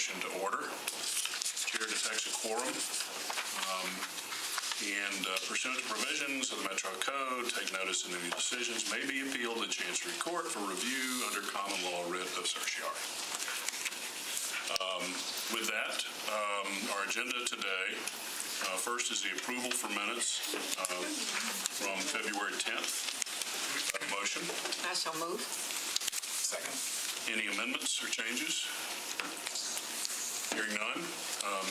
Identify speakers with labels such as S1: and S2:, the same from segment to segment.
S1: session to order. Chair detects a quorum. Pursuant to provisions of the Metro Code, take notice and any decisions may be appealed to Chancery Court for review under common law writ of certiorari. With that, our agenda today, first is the approval for minutes from February 10th. Motion?
S2: I shall move.
S3: Second.
S1: Any amendments or changes? Hearing none,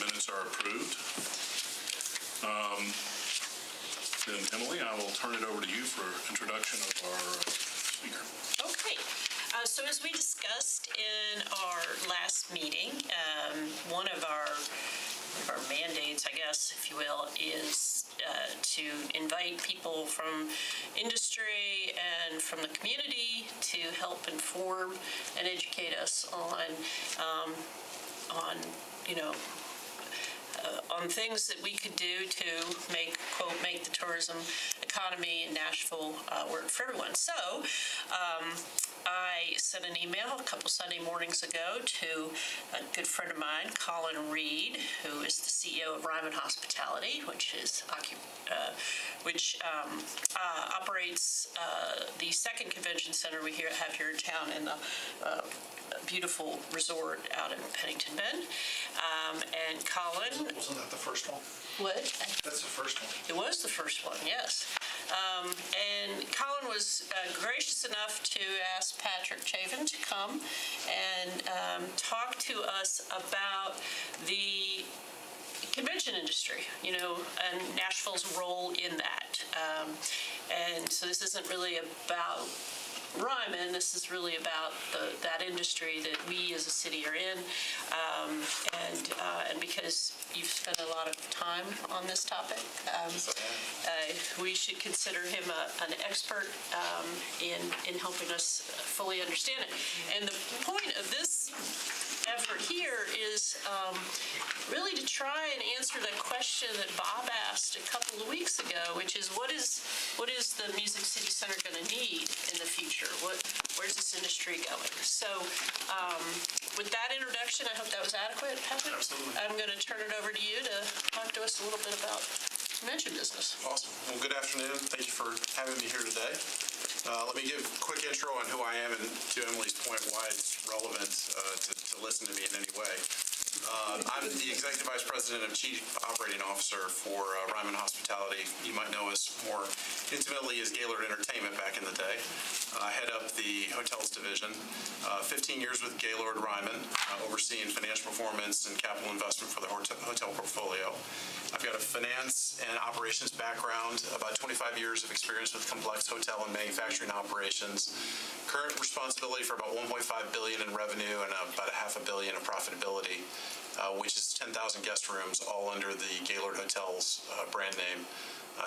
S1: minutes are approved. Then, Emily, I will turn it over to you for introduction of our speaker.
S2: Okay. So as we discussed in our last meeting, one of our mandates, I guess, if you will, is to invite people from industry and from the community to help inform and educate us on things that we could do to make, quote, make the tourism economy in Nashville work for everyone. So I sent an email a couple Sunday mornings ago to a good friend of mine, Colin Reed, who is the CEO of Ryman Hospitality, which operates the second convention center we have here in town in the beautiful resort out in Pennington Bend. And Colin...
S3: Wasn't that the first one?
S2: What?
S3: That's the first one.
S2: It was the first one, yes. And Colin was gracious enough to ask Patrick Chavin to come and talk to us about the convention industry, and Nashville's role in that. And so this isn't really about Ryman, this is really about that industry that we as a city are in, and because you've spent a lot of time on this topic, we should consider him an expert in helping us fully understand it. And the point of this effort here is really to try and answer that question that Bob asked a couple of weeks ago, which is what is the Music City Center going to need in the future? Where's this industry going? So with that introduction, I hope that was adequate, Patrick.
S3: Absolutely.
S2: I'm going to turn it over to you to talk to us a little bit about convention business.
S3: Awesome. Well, good afternoon. Thank you for having me here today. Let me give a quick intro on who I am and to Emily's point, why it's relevant to listen to me in any way. I'm the Executive Vice President and Chief Operating Officer for Ryman Hospitality. You might know us more intimately as Gaylord Entertainment back in the day. I head up the hotels division. 15 years with Gaylord Ryman, overseeing financial performance and capital investment for the hotel portfolio. I've got a finance and operations background, about 25 years of experience with complex hotel and manufacturing operations. Current responsibility for about $1.5 billion in revenue and about $500 million of profitability, which is 10,000 guest rooms, all under the Gaylord Hotels brand name,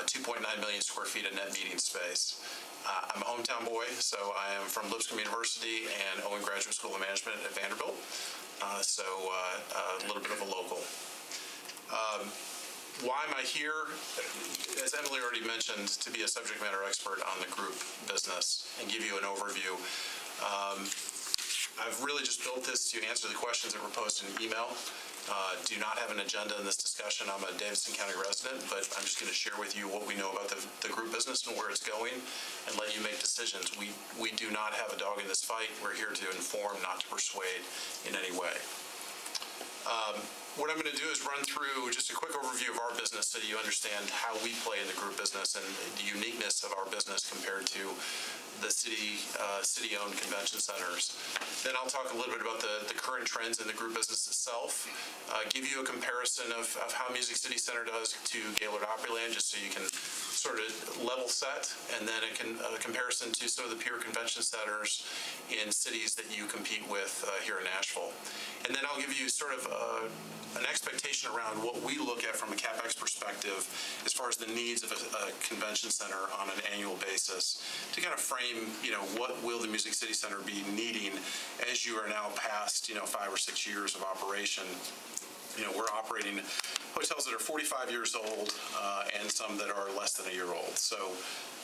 S3: 2.9 million square feet of net meeting space. I'm a hometown boy, so I am from Lipscomb University and Owen Graduate School of Management at Vanderbilt, so a little bit of a local. Why am I here? As Emily already mentioned, to be a subject matter expert on the group business and give you an overview. I've really just built this to answer the questions that were posted in email. Do not have an agenda in this discussion. I'm a Davidson County resident, but I'm just going to share with you what we know about the group business and where it's going and let you make decisions. We do not have a dog in this fight. We're here to inform, not to persuade in any way. What I'm going to do is run through just a quick overview of our business so you understand how we play in the group business and the uniqueness of our business compared to the city-owned convention centers. Then I'll talk a little bit about the current trends in the group business itself, give you a comparison of how Music City Center does to Gaylord Opryland, just so you can sort of level set, and then a comparison to some of the peer convention centers in cities that you compete with here in Nashville. And then I'll give you sort of an expectation around what we look at from a CapEx perspective as far as the needs of a convention center on an annual basis to kind of frame, what will the Music City Center be needing as you are now past, 5 or 6 years of operation. We're operating hotels that are 45 years old and some that are less than a year old. So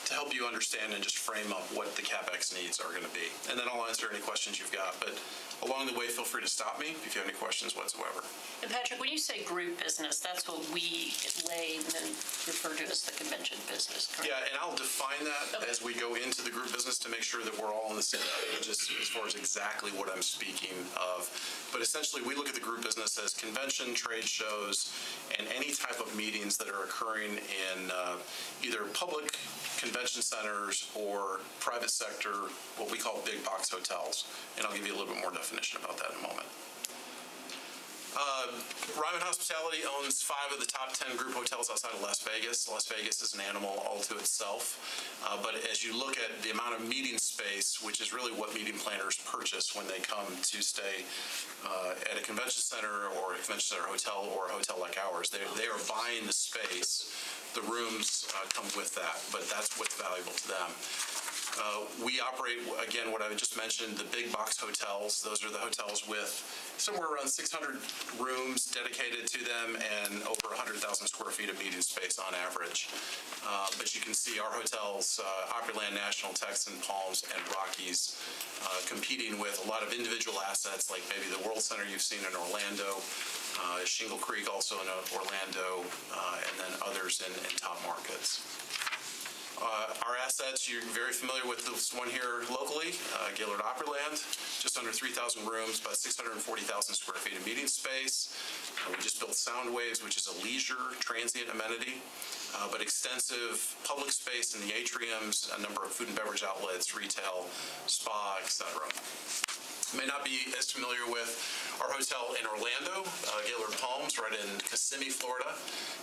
S3: to help you understand and just frame up what the CapEx needs are going to be. And then I'll answer any questions you've got. But along the way, feel free to stop me if you have any questions whatsoever.
S2: And Patrick, when you say group business, that's what we lay and then refer to as the convention business, correct?
S3: Yeah, and I'll define that as we go into the group business to make sure that we're all on the same page as far as exactly what I'm speaking of. But essentially, we look at the group business as convention, trade shows, and any type of meetings that are occurring in either public convention centers or private sector, what we call big box hotels. And I'll give you a little bit more definition about that in a moment. Ryman Hospitality owns 5 of the top 10 group hotels outside of Las Vegas. Las Vegas is an animal all to itself. But as you look at the amount of meeting space, which is really what meeting planners purchase when they come to stay at a convention center or a convention center hotel or a hotel like ours, they are buying the space. The rooms come with that, but that's what's valuable to them. We operate, again, what I just mentioned, the big box hotels. Those are the hotels with somewhere around 600 rooms dedicated to them and over 100,000 square feet of meeting space on average. But you can see our hotels, Opryland, National, Texan, Palms, and Rockies, competing with a lot of individual assets like maybe the World Center you've seen in Orlando, Shingle Creek also in Orlando, and then others in top markets. Our assets, you're very familiar with this one here locally, Gaylord Opryland, just under 3,000 rooms, about 640,000 square feet of meeting space. We just built Sound Waves, which is a leisure transient amenity, but extensive public space in the atriums, a number of food and beverage outlets, retail, spa, etc. May not be as familiar with our hotel in Orlando, Gaylord Palms, right in Kissimmee, Florida.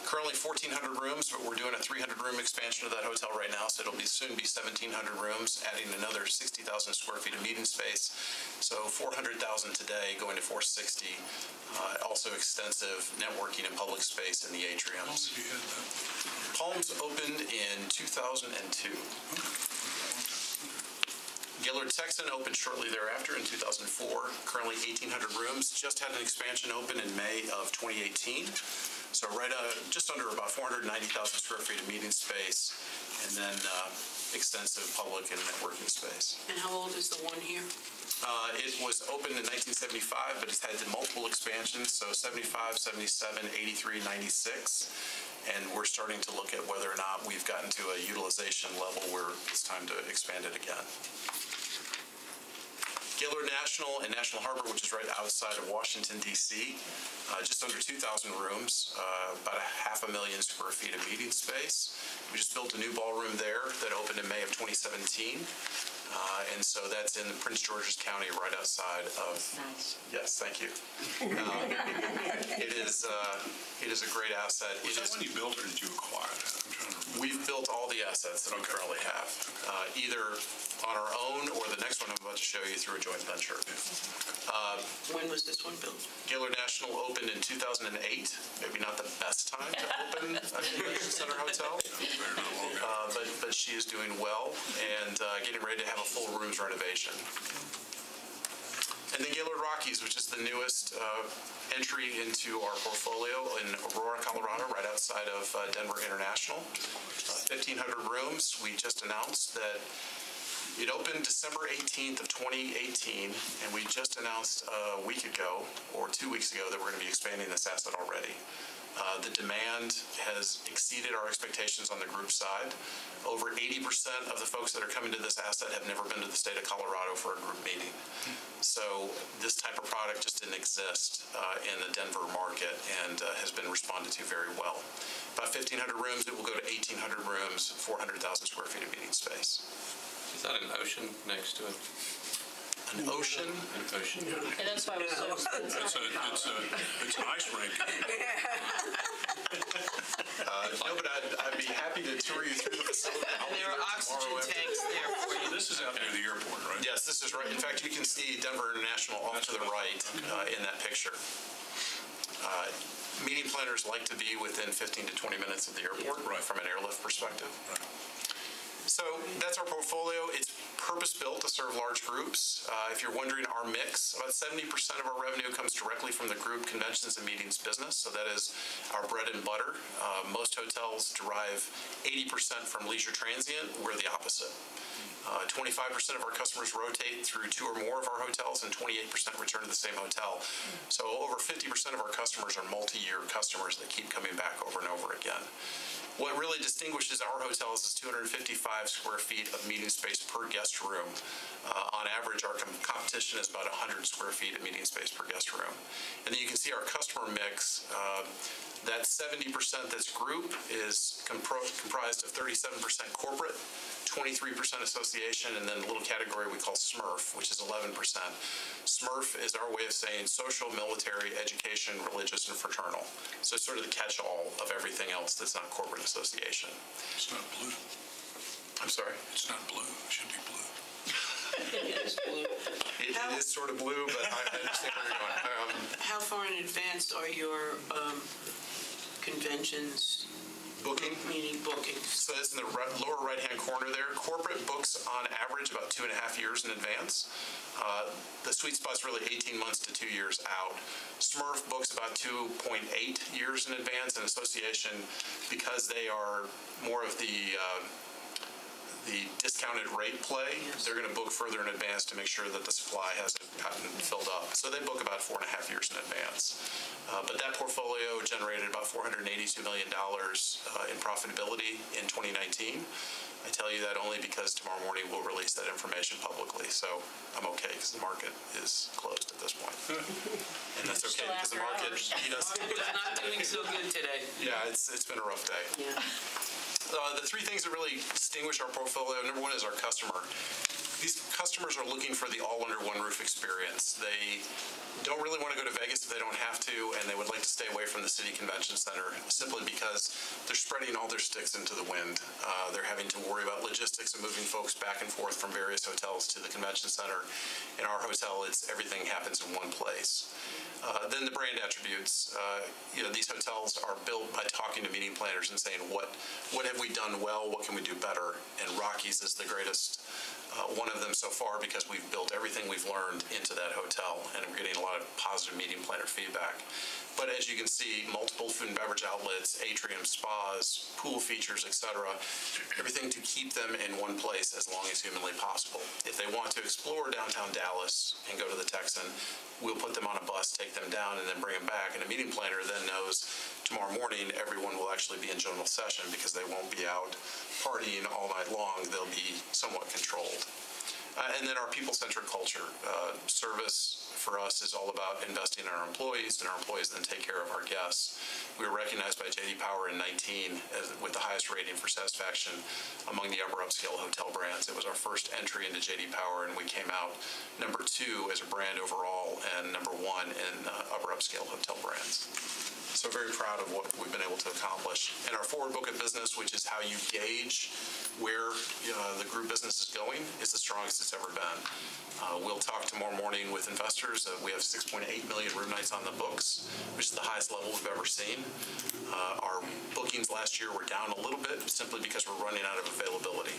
S3: Currently 1,400 rooms, but we're doing a 300-room expansion of that hotel right now, so it'll soon be 1,700 rooms, adding another 60,000 square feet of meeting space. So 400,000 today, going to 460. Also extensive networking and public space in the atriums. Palms opened in 2002. Gaylord Texan opened shortly thereafter in 2004, currently 1,800 rooms, just had an expansion open in May of 2018. So just under about 490,000 square feet of meeting space, and then extensive public and networking space.
S2: And how old is the one here?
S3: It was opened in 1975, but it's had multiple expansions, so 75, 77, 83, 96. And we're starting to look at whether or not we've gotten to a utilization level where it's time to expand it again. Gaylord National and National Harbor, which is right outside of Washington, D.C., just under 2,000 rooms, about 500,000 square feet of meeting space. We just built a new ballroom there that opened in May of 2017. And so that's in Prince George's County, right outside of.
S2: Nice.
S3: Yes, thank you. It is a great asset.
S1: Was that when you built it or did you acquire it? I'm trying to remember.
S3: We've built all the assets that we currently have, either on our own or the next one I'm about to show you through a joint venture.
S2: When was this one built?
S3: Gaylord National opened in 2008. Maybe not the best time to open a convention center hotel, but she is doing well and getting ready to have a full rooms renovation. And then Gaylord Rockies, which is the newest entry into our portfolio in Aurora, Colorado, right outside of Denver International. 1,500 rooms. We just announced that it opened December 18th of 2018, and we just announced a week ago or 2 weeks ago that we're going to be expanding this asset already. The demand has exceeded our expectations on the group side. Over 80% of the folks that are coming to this asset have never been to the state of Colorado for a group meeting. So this type of product just didn't exist in the Denver market and has been responded to very well. About 1,500 rooms, it will go to 1,800 rooms, 400,000 square feet of meeting space.
S4: Is that an ocean next to it?
S3: An ocean?
S4: An ocean, yeah.
S2: And that's why it was so expensive.
S1: It's an ice rink.
S3: No, but I'd be happy to tour you through the facility.
S2: And there are oxygen tanks there for you.
S1: This is out near the airport, right?
S3: Yes, this is right. In fact, you can see Denver International off to the right in that picture. Meeting planners like to be within 15 to 20 minutes of the airport,
S1: Right.
S3: From an airlift perspective.
S1: Right.
S3: So that's our portfolio. It's purpose-built to serve large groups. If you're wondering our mix, about 70% of our revenue comes directly from the group conventions and meetings business, so that is our bread and butter. Most hotels derive 80% from leisure transient. We're the opposite. 25% of our customers rotate through 2 or more of our hotels, and 28% return to the same hotel. So over 50% of our customers are multi-year customers that keep coming back over and over again. What really distinguishes our hotels is 255 square feet of meeting space per guest room. On average, our competition is about 100 square feet of meeting space per guest room. And then you can see our customer mix. That 70% that's group is comprised of 37% corporate, 23% association, and then a little category we call SMERF, which is 11%. SMERF is our way of saying social, military, education, religious, and fraternal. So it's sort of the catch-all of everything else that's not corporate association.
S1: It's not blue.
S3: I'm sorry?
S1: It's not blue. It should be blue.
S2: It is blue.
S3: It is sort of blue, but I understand where you're going.
S5: How far in advance are your conventions
S3: Booking?
S5: meeting bookings?
S3: So it's in the lower right-hand corner there. Corporate books on average about 2.5 years in advance. The sweet spot's really 18 months to 2 years out. SMERF books about 2.8 years in advance, and association, because they are more of the discounted rate play, they're going to book further in advance to make sure that the supply hasn't gotten filled up. So they book about 4.5 years in advance. But that portfolio generated about $482 million in profitability in 2019. I tell you that only because tomorrow morning we'll release that information publicly. So I'm okay because the market is closed at this point. And that's okay because the market
S5: It's not doing so good today.
S3: Yeah, it's been a rough day.
S5: Yeah.
S3: The 3 things that really distinguish our portfolio, number 1 is our customer. These customers are looking for the all-under-one-roof experience. They don't really want to go to Vegas if they don't have to, and they would like to stay away from the City Convention Center simply because they're spreading all their sticks into the wind. They're having to worry about logistics and moving folks back and forth from various hotels to the convention center. In our hotel, everything happens in one place. Then the brand attributes. These hotels are built by talking to meeting planners and saying, what have we done well? What can we do better? And Rockies is the greatest one of them so far because we've built everything we've learned into that hotel, and we're getting a lot of positive meeting planner feedback. But as you can see, multiple food and beverage outlets, atrium, spas, pool features, etc., everything to keep them in one place as long as humanly possible. If they want to explore downtown Dallas and go to the Texan, we'll put them on a bus, take them down, and then bring them back. And a meeting planner then knows tomorrow morning everyone will actually be in general session because they won't be out partying all night long. They'll be somewhat controlled. And then our people-centric culture. Service for us is all about investing in our employees, and our employees then take care of our guests. We were recognized by J.D. Power in 2019 with the highest rating for satisfaction among the upper upscale hotel brands. It was our first entry into J.D. Power, and we came out number 2 as a brand overall and number 1 in upper upscale hotel brands. So very proud of what we've been able to accomplish. And our forward book of business, which is how you gauge where the group business is going, is the strongest it's ever been. We'll talk tomorrow morning with investors. We have 6.8 million room nights on the books, which is the highest level we've ever seen. Our bookings last year were down a little bit simply because we're running out of availability.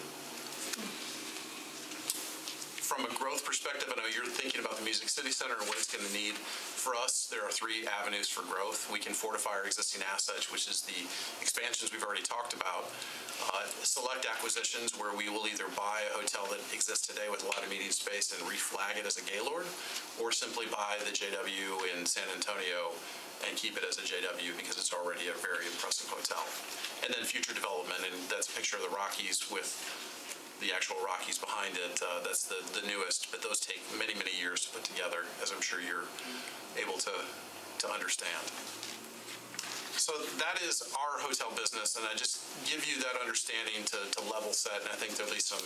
S3: From a growth perspective, I know you're thinking about the Music City Center and what it's going to need. For us, there are 3 avenues for growth. We can fortify our existing assets, which is the expansions we've already talked about. Select acquisitions where we will either buy a hotel that exists today with a lot of meeting space and reflag it as a Gaylord, or simply buy the JW in San Antonio and keep it as a JW because it's already a very impressive hotel. And then future development, and that's a picture of the Rockies with the actual Rockies behind it. That's the newest, but those take many, many years to put together, as I'm sure you're able to understand. So that is our hotel business, and I just give you that understanding to level set, and I think there'll be some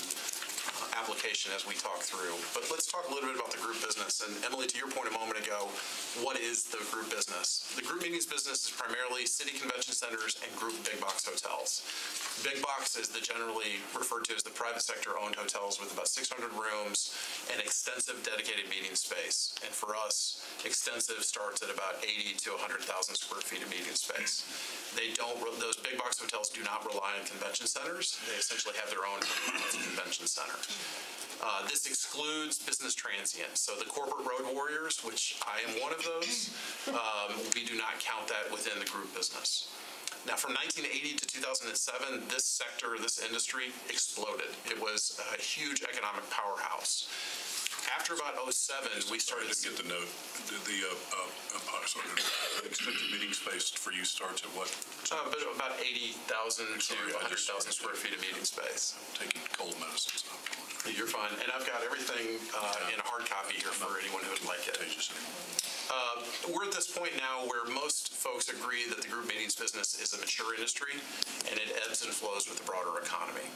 S3: application as we talk through. But let's talk a little bit about the group business. And Emily, to your point a moment ago, what is the group business? The group meetings business is primarily city convention centers and group big box hotels. Big box is the generally referred to as the private sector owned hotels with about 600 rooms and extensive dedicated meeting space. And for us, extensive starts at about 80 to 100,000 square feet of meeting space. Those big box hotels do not rely on convention centers. They essentially have their own convention center. This excludes business transient. So the corporate road warriors, which I am one of those, we do not count that within the group business. Now, from 1980 to 2007, this sector, this industry exploded. It was a huge economic powerhouse. After about 2007, we started to
S1: get the note. The expected meeting space for you starts at what?
S3: About 80,000 to 100,000 square feet of meeting space.
S1: I'm taking cold medicines.
S3: You're fine. And I've got everything in a hard copy here for anyone who would like it. We're at this point now where most folks agree that the group meetings business is a mature industry, and it ebbs and flows with the broader economy.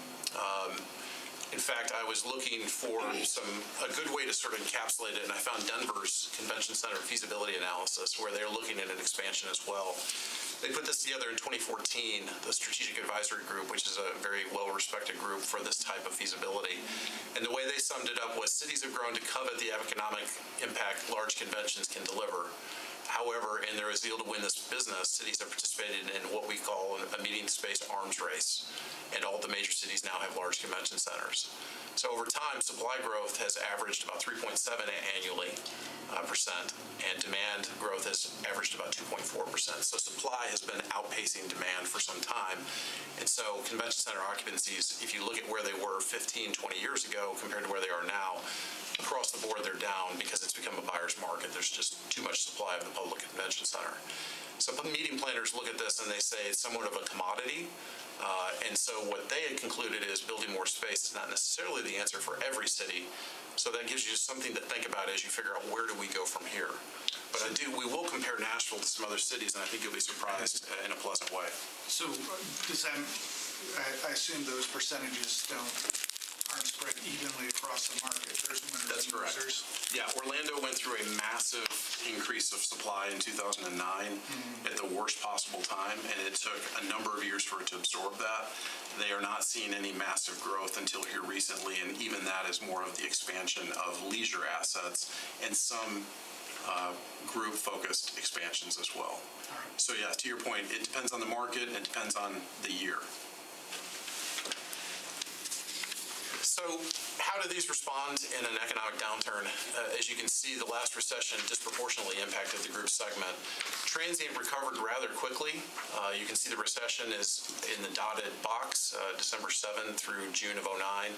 S3: In fact, I was looking for a good way to sort of encapsulate it, and I found Denver's Convention Center feasibility analysis, where they're looking at an expansion as well. They put this together in 2014, the Strategic Advisory Group, which is a very well-respected group for this type of feasibility. And the way they summed it up was cities have grown to covet the economic impact large conventions can deliver. However, in their zeal to win this business, cities have participated in what we call a meeting space arms race. And all the major cities now have large convention centers. So over time, supply growth has averaged about 3.7% annually, and demand growth has averaged about 2.4%. So supply has been outpacing demand for some time. And so convention center occupancies, if you look at where they were 15, 20 years ago compared to where they are now, across the board they're down because it's become a buyer's market. There's just too much supply of the public convention center. So meeting planners look at this and they say it's somewhat of a commodity. And so what they had concluded is building more space is not necessarily the answer for every city. So that gives you something to think about as you figure out where do we go from here. But we will compare Nashville to some other cities, and I think you'll be surprised in a pleasant way.
S6: So does that, I assume those percentages aren't spread evenly across the market. There's winners
S3: That's
S6: and
S3: correct.
S6: losers.
S3: Yeah, Orlando went through a massive increase of supply in 2009 at the worst possible time, and it took a number of years for it to absorb that. They are not seeing any massive growth until here recently, and even that is more of the expansion of leisure assets and some group-focused expansions as well. So yeah, to your point, it depends on the market, it depends on the year. So how do these respond in an economic downturn? As you can see, the last recession disproportionately impacted the group segment. Transient recovered rather quickly. You can see the recession is in the dotted box, December 7 through June of 2009.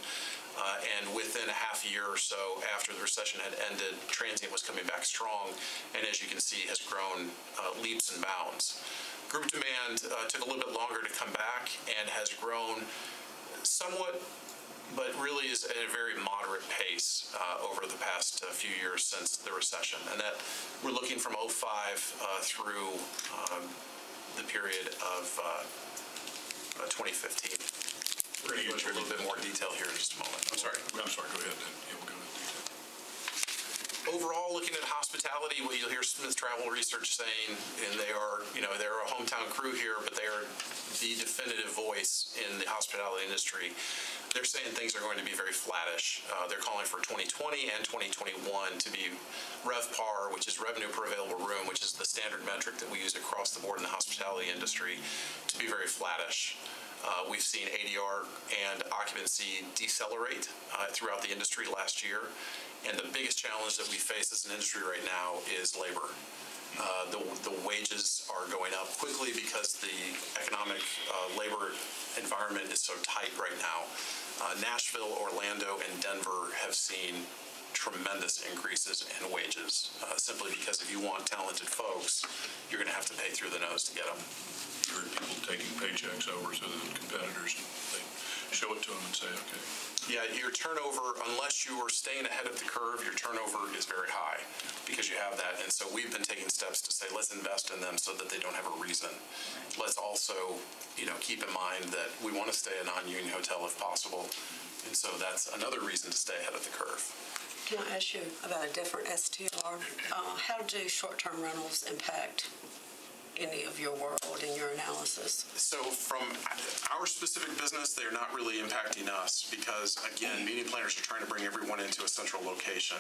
S3: And within a half year or so after the recession had ended, transient was coming back strong, and as you can see, has grown leaps and bounds. Group demand took a little bit longer to come back and has grown somewhat, but really is at a very moderate pace over the past few years since the recession. And that we're looking from 2005 through the period of 2015. We're going to go into a little bit more detail here in just a moment. I'm sorry, go ahead.
S1: Yeah, we'll go into detail.
S3: Overall, looking at hospitality, what you'll hear Smith Travel Research saying, and they're a hometown crew here, but they are the definitive voice in the hospitality industry. They're saying things are going to be very flattish. They're calling for 2020 and 2021 to be RevPAR, which is revenue per available room, which is the standard metric that we use across the board in the hospitality industry, to be very flattish. We've seen ADR and occupancy decelerate throughout the industry last year. And the biggest challenge that we face as an industry right now is labor. The wages are going up quickly because the economic labor environment is so tight right now. Nashville, Orlando, and Denver have seen tremendous increases in wages, simply because if you want talented folks, you're going to have to pay through the nose to get them.
S1: You heard people taking paychecks over to the competitors, and they show it to them and say, okay.
S3: Yeah, your turnover, unless you are staying ahead of the curve, your turnover is very high because you have that. And so we've been taking steps to say, let's invest in them so that they don't have a reason. Let's also, keep in mind that we want to stay a non-union hotel if possible. And so that's another reason to stay ahead of the curve.
S7: Can I ask you about a different STR? How do short-term rentals impact any of your world and your analysis?
S3: So from our specific business, they're not really impacting us because, again, meeting planners are trying to bring everyone into a central location.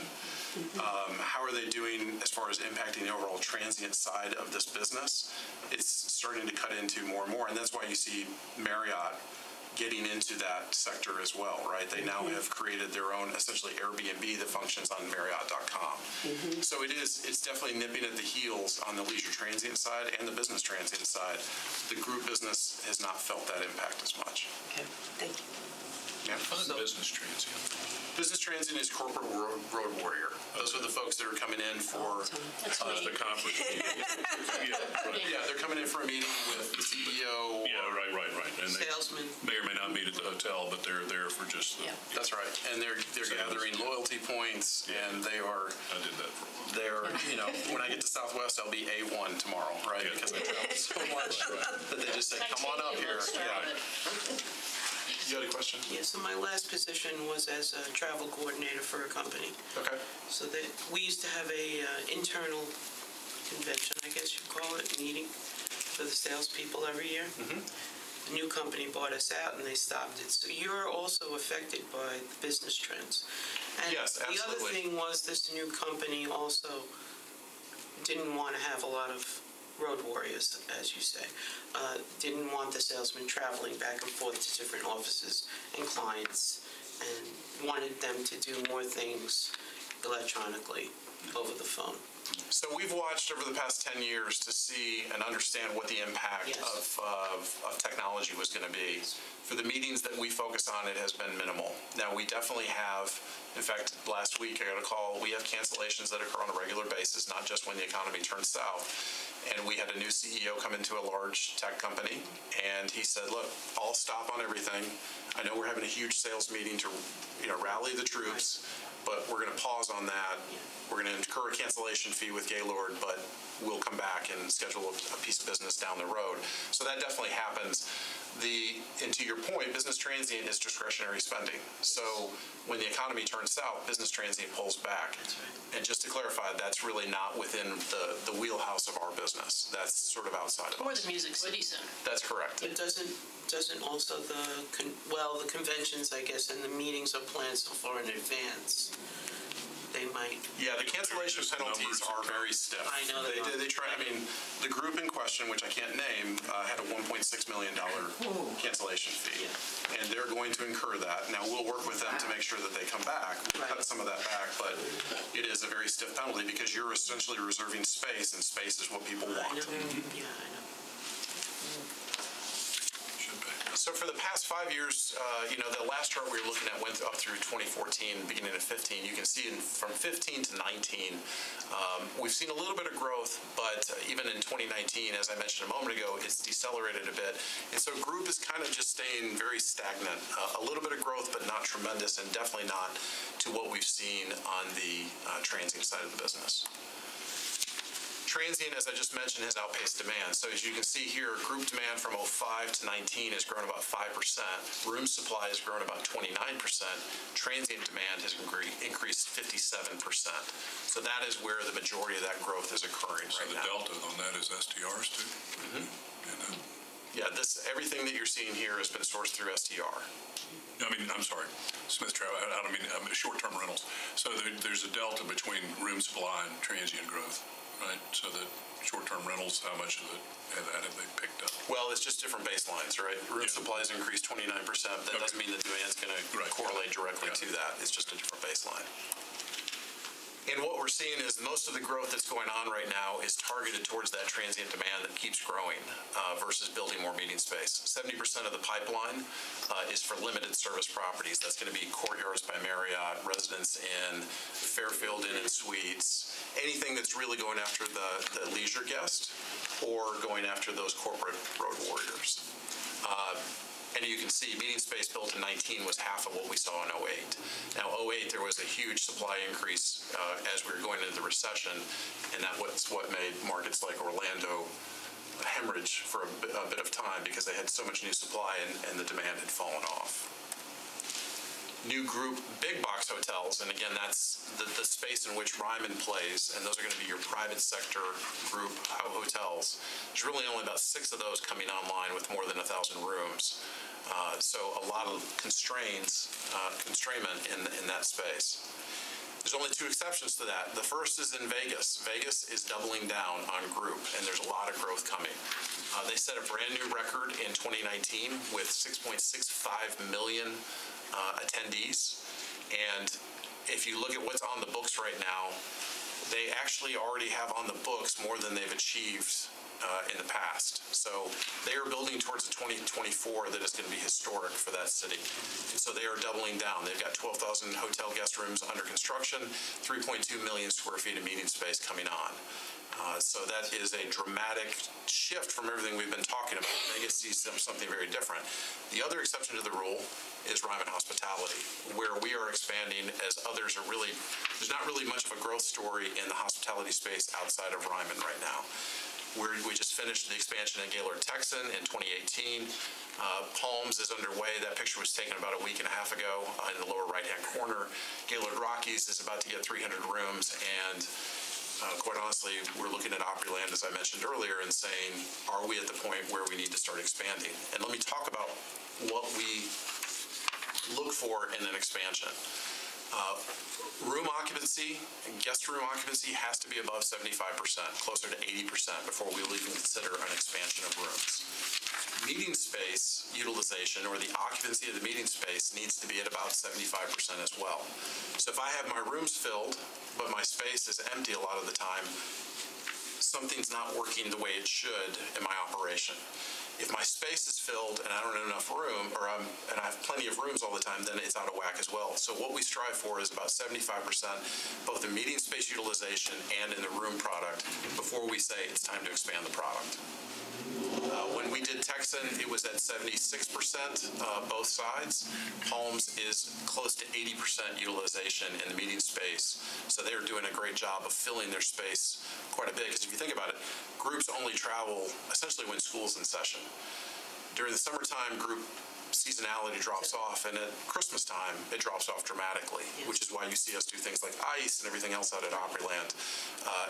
S3: How are they doing as far as impacting the overall transient side of this business? It's starting to cut into more and more, and that's why you see Marriott getting into that sector as well, right? They now have created their own, essentially, Airbnb that functions on Marriott.com. So it's definitely nipping at the heels on the leisure transient side and the business transient side. The group business has not felt that impact as much.
S7: Okay, thank you.
S3: Yeah.
S1: Business transient.
S3: Business transient is corporate road warrior. Those are the folks that are coming in for
S2: That's me.
S1: The conference. Yeah, right.
S3: yeah, they're coming in for a meeting with the CEO.
S1: Yeah, right. And they
S5: Salesman.
S1: may or may not meet at the hotel, but they're there for just.
S2: Yeah.
S3: That's right. And they're gathering loyalty points, and they are.
S1: I did that for a while.
S3: They're, when I get to Southwest, I'll be A1 tomorrow, right?
S1: Yeah.
S3: Because I travel so much that they just say, come on up here. Yeah. You had a question?
S5: Yeah, so my last position was as a travel coordinator for a company.
S3: Okay.
S5: So that we used to have a internal convention, I guess you'd call it, meeting for the salespeople every year. The new company bought us out and they stopped it. So you're also affected by the business trends. And
S3: Yes,
S5: the other
S3: absolutely.
S5: thing was this new company also didn't want to have a lot of road warriors, as you say. Didn't want the salesman traveling back and forth to different offices and clients, and wanted them to do more things electronically over the phone.
S3: So we've watched over the past 10 years to see and understand what the impact
S5: Yes.
S3: of technology was going to be. For the meetings that we focus on, it has been minimal. Now, we definitely have, in fact, last week I got a call, we have cancellations that occur on a regular basis, not just when the economy turns south. And we had a new CEO come into a large tech company, and he said, look, I'll stop on everything. I know we're having a huge sales meeting to rally the troops, but we're going to pause on that. We're going to incur a cancellation fee with Gaylord, but we'll come back and schedule a piece of business down the road. So that definitely happens. And to your point, business transient is discretionary spending. So when the economy turns south, business transient pulls back. And just to clarify, that's really not within the wheelhouse of our business. That's sort of outside of
S2: Or
S3: us.
S2: the Music City Center.
S3: That's correct.
S5: But doesn't also the conventions, I guess, and the meetings are planned so far in advance. They might.
S3: Yeah, the cancellation penalties are very stiff.
S5: I know they are.
S3: They try. I mean, the group in question, which I can't name, had a $1.6 million cancellation fee, and they're going to incur that. Now we'll work with them to make sure that they come back. We'll cut some of that back, but it is a very stiff penalty because you're essentially reserving space, and space is what people
S5: I
S3: want.
S5: know. Yeah, I know.
S3: So for the past 5 years, the last chart we were looking at went up through 2014, beginning of 15. You can see from 15 to 19, we've seen a little bit of growth, but even in 2019, as I mentioned a moment ago, it's decelerated a bit. And so group is kind of just staying very stagnant. A little bit of growth, but not tremendous, and definitely not to what we've seen on the transient side of the business. Transient, as I just mentioned, has outpaced demand. So as you can see here, group demand from 05 to 19 has grown about 5%. Room supply has grown about 29%. Transient demand has increased 57%. So that is where the majority of that growth is occurring right now.
S1: So the delta on that is STRs too?
S3: Yeah, everything that you're seeing here has been sourced through STR.
S1: I'm sorry, Smith Travel, I don't mean short-term rentals. So there's a delta between room supply and transient growth, right? So the short-term rentals, how much of that have they picked up?
S3: Well, it's just different baselines, right? Room supply has increased 29%. That doesn't mean the demand's going to correlate directly to that. It's just a different baseline. And what we're seeing is most of the growth that's going on right now is targeted towards that transient demand that keeps growing versus building more meeting space. 70% of the pipeline is for limited service properties. That's going to be Courtyards by Marriott, Residence Inn, Fairfield Inn and Suites, anything that's really going after the leisure guest or going after those corporate road warriors. And you can see meeting space built in 19 was half of what we saw in 08. Now, 08, there was a huge supply increase as we were going into the recession, and that was what made markets like Orlando hemorrhage for a bit of time because they had so much new supply and the demand had fallen off. New group big box hotels, and again, that's the space in which Ryman plays, and those are going to be your private sector group hotels. There's really only about 6 of those coming online with more than 1,000 rooms. So a lot of constrainment in that space. There's only two exceptions to that. The first is in Vegas. Vegas is doubling down on group, and there's a lot of growth coming. They set a brand new record in 2019 with 6.65 million attendees. And if you look at what's on the books right now, they actually already have on the books more than they've achieved in the past. So they are building towards a 2024 that is going to be historic for that city. And so they are doubling down. They've got 12,000 hotel guest rooms under construction, 3.2 million square feet of meeting space coming on. So that is a dramatic shift from everything we've been talking about. Vegas sees something very different. The other exception to the rule is Ryman Hospitality, where we are expanding as others are really, there's not really much of a growth story in the hospitality space outside of Ryman right now. We just finished the expansion in Gaylord Texan in 2018. Palms is underway. That picture was taken about a week and a half ago in the lower right-hand corner. Gaylord Rockies is about to get 300 rooms, and quite honestly, we're looking at Opryland, as I mentioned earlier, and saying, are we at the point where we need to start expanding? And let me talk about what we look for in an expansion. Room occupancy, guest room occupancy has to be above 75%, closer to 80% before we will even consider an expansion of rooms. Meeting space utilization, or the occupancy of the meeting space, needs to be at about 75% as well. So if I have my rooms filled, but my space is empty a lot of the time, something's not working the way it should in my operation. If my space is filled and I don't have enough room, and I have plenty of rooms all the time, then it's out of whack as well. So what we strive for is about 75%, both in meeting space utilization and in the room product, before we say it's time to expand the product. When we did Texan, it was at 76%, both sides. Palms is close to 80% utilization in the meeting space. So they're doing a great job of filling their space quite a bit. Because if you think about it, groups only travel essentially when school's in session. During the summertime, group seasonality drops off, and at Christmas time, it drops off dramatically, which is why you see us do things like ice and everything else out at Opryland.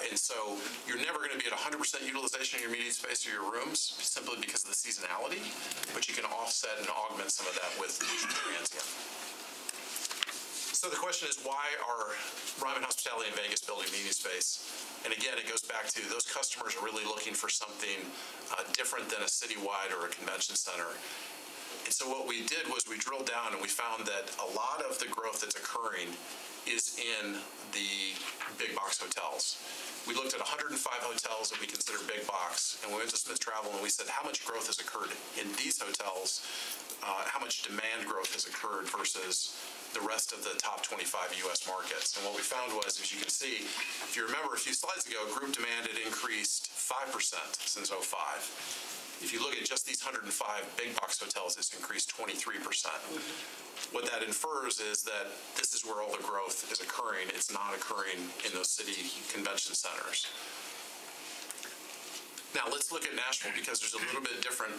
S3: And so you're never going to be at 100% utilization of your meeting space or your rooms simply because of the seasonality, but you can offset and augment some of that with transient. So the question is, why are Ryman Hospitality in Vegas building meeting space? And again, it goes back to those customers are really looking for something different than a citywide or a convention center. And so what we did was we drilled down and we found that a lot of the growth that's occurring is in the big box hotels. We looked at 105 hotels that we consider big box, and we went to Smith Travel and we said, how much growth has occurred in these hotels? How much demand growth has occurred versus the rest of the top 25 U.S. markets? And what we found was, as you can see, if you remember a few slides ago, group demand had increased 5% since 2005. If you look at just these 105 big box hotels, it's increased 23%. What that infers is that this is where all the growth is occurring. It's not occurring in those city convention centers. Now, let's look at Nashville, because there's a little bit different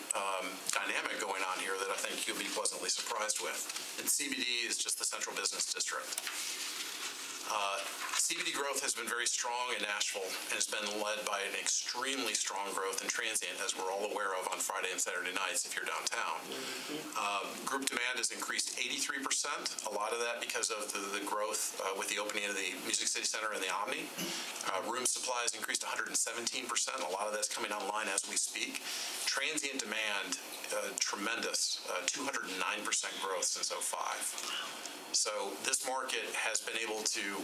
S3: dynamic going on here that I think you'll be pleasantly surprised with. And CBD is just the central business district. CBD growth has been very strong in Nashville and has been led by an extremely strong growth in transient, as we're all aware of on Friday and Saturday nights if you're downtown. Group demand has increased 83%, a lot of that because of the growth with the opening of the Music City Center and the Omni. Room supply has increased 117%, a lot of that's coming online as we speak. Transient demand, tremendous, 209% growth since 2005. So this market has been able to,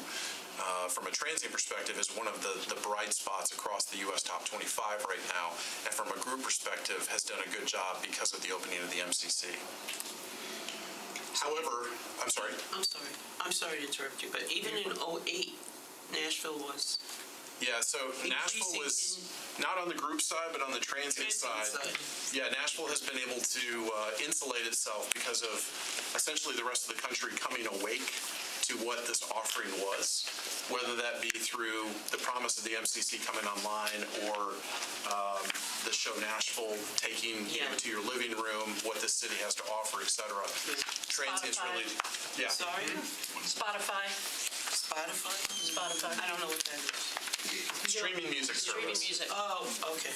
S3: from a transient perspective, is one of the bright spots across the U.S. top 25 right now, and from a group perspective has done a good job because of the opening of the MCC. However, I'm sorry to interrupt you, but even in 2008, Nashville was... Yeah, so Nashville was not on the group side, but on the transient side. Yeah, Nashville has been able to insulate itself because of essentially the rest of the country coming awake to what this offering was, whether that be through the promise of the MCC coming online or the show Nashville taking you to your living room, what the city has to offer, etc. Transient's really... Yeah.
S5: Sorry?
S2: Spotify.
S5: I don't know what that is.
S3: Streaming music service.
S2: Streaming music.
S5: Oh, okay.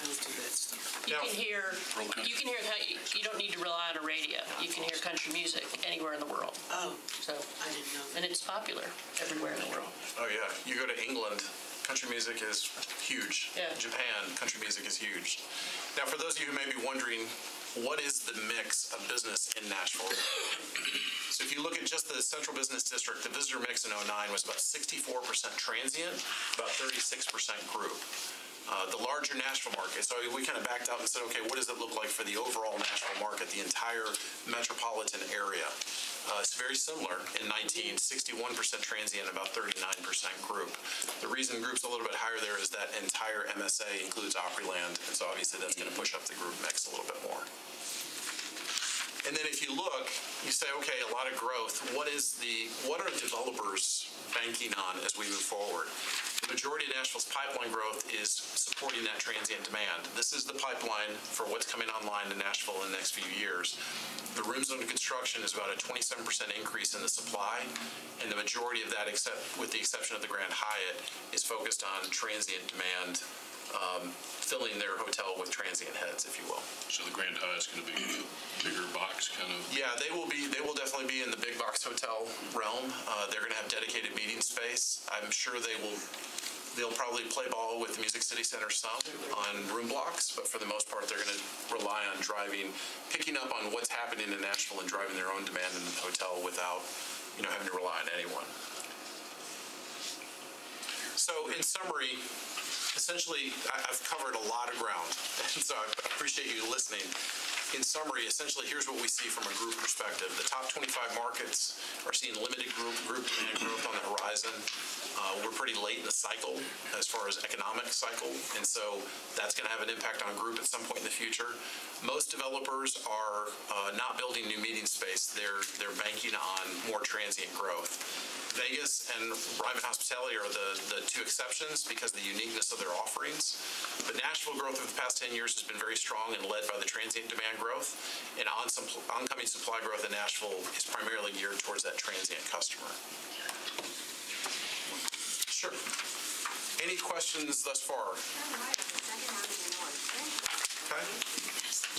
S5: don't do that stuff.
S2: You
S3: Now-
S2: can hear how you don't need to rely on a radio. You can hear country music anywhere in the world.
S5: Oh,
S2: So,
S5: I didn't know
S2: and
S5: that.
S2: it's popular everywhere in the world.
S3: Oh, yeah. You go to England, country music is huge.
S2: Yeah.
S3: Japan, country music is huge. Now, for those of you who may be wondering, what is the mix of business in Nashville? So if you look at just the central business district, the visitor mix in '09 was about 64% transient, about 36% group. The larger Nashville market, so we kind of backed out and said, okay, what does it look like for the overall Nashville market, the entire metropolitan area? It's very similar in 19, 61% transient, about 39% group. The reason group's a little bit higher there is that entire MSA includes Opryland, and so obviously that's going to push up the group mix a little bit more. And then if you look, you say, okay, a lot of growth. What are developers banking on as we move forward? The majority of Nashville's pipeline growth is supporting that transient demand. This is the pipeline for what's coming online in Nashville in the next few years. The rooms under construction is about a 27% increase in the supply, and the majority of that, except with the exception of the Grand Hyatt, is focused on transient demand, filling their hotel with transient heads, if you will.
S1: So the Grand Hyatt's going to be a bigger box kind of?
S3: Yeah, they will definitely be in the big box hotel realm. They're going to have dedicated meeting space. I'm sure they'll probably play ball with the Music City Center some on room blocks, but for the most part, they're going to rely on picking up on what's happening in Nashville and driving their own demand in the hotel without, having to rely on anyone. So in summary, essentially, I've covered a lot of ground, and so I appreciate you listening. In summary, essentially, here's what we see from a group perspective. The top 25 markets are seeing limited group demand growth on the horizon. We're pretty late in the cycle as far as economic cycle, and so that's going to have an impact on group at some point in the future. Most developers are not building new meeting space. They're banking on more transient growth. Vegas and Ryman Hospitality are the two exceptions because of the uniqueness of their offerings. But Nashville growth over the past 10 years has been very strong and led by the transient demand growth. And oncoming supply growth in Nashville is primarily geared towards that transient customer. Sure. Any questions thus far? Okay.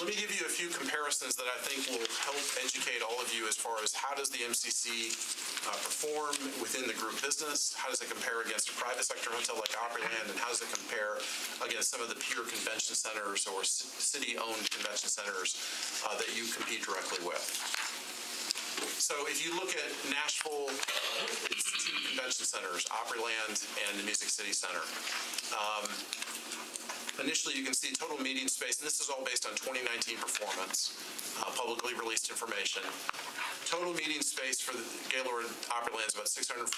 S3: Let me give you a few comparisons that I think will help educate all of you as far as how does the MCC perform within the group business, how does it compare against a private sector hotel like Opryland, and how does it compare against some of the peer convention centers or city-owned convention centers that you compete directly with. So if you look at Nashville, it's two convention centers, Opryland and the Music City Center. Initially, you can see total meeting space, and this is all based on 2019 performance, publicly released information. Total meeting space for the Gaylord Opryland is about 640,000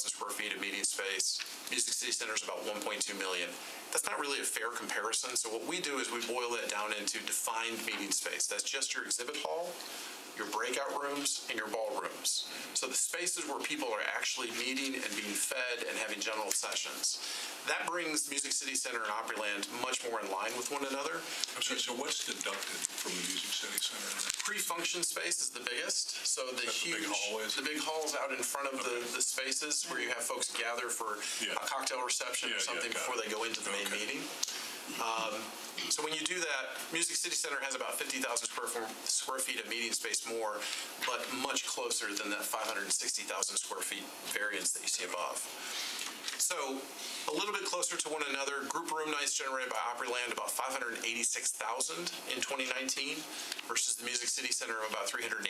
S3: square feet of meeting space. Music City Center is about 1.2 million. That's not really a fair comparison, so what we do is we boil that down into defined meeting space. That's just your exhibit hall, your breakout rooms, and your ballrooms. So the spaces where people are actually meeting and being fed and having general sessions. That brings Music City Center and Opryland much more in line with one another.
S1: I'm sorry, so what's deducted from the Music City Center?
S3: Pre-function space is the biggest. So the
S1: big hallways?
S3: the big halls out in front of the spaces where you have folks gather for a cocktail reception or something before they go into the main meeting. So when you do that, Music City Center has about 50,000 square feet of meeting space more, but much closer than that 560,000 square feet variance that you see above. So a little bit closer to one another, group room nights generated by Opryland about 586,000 in 2019 versus the Music City Center of about 381,000.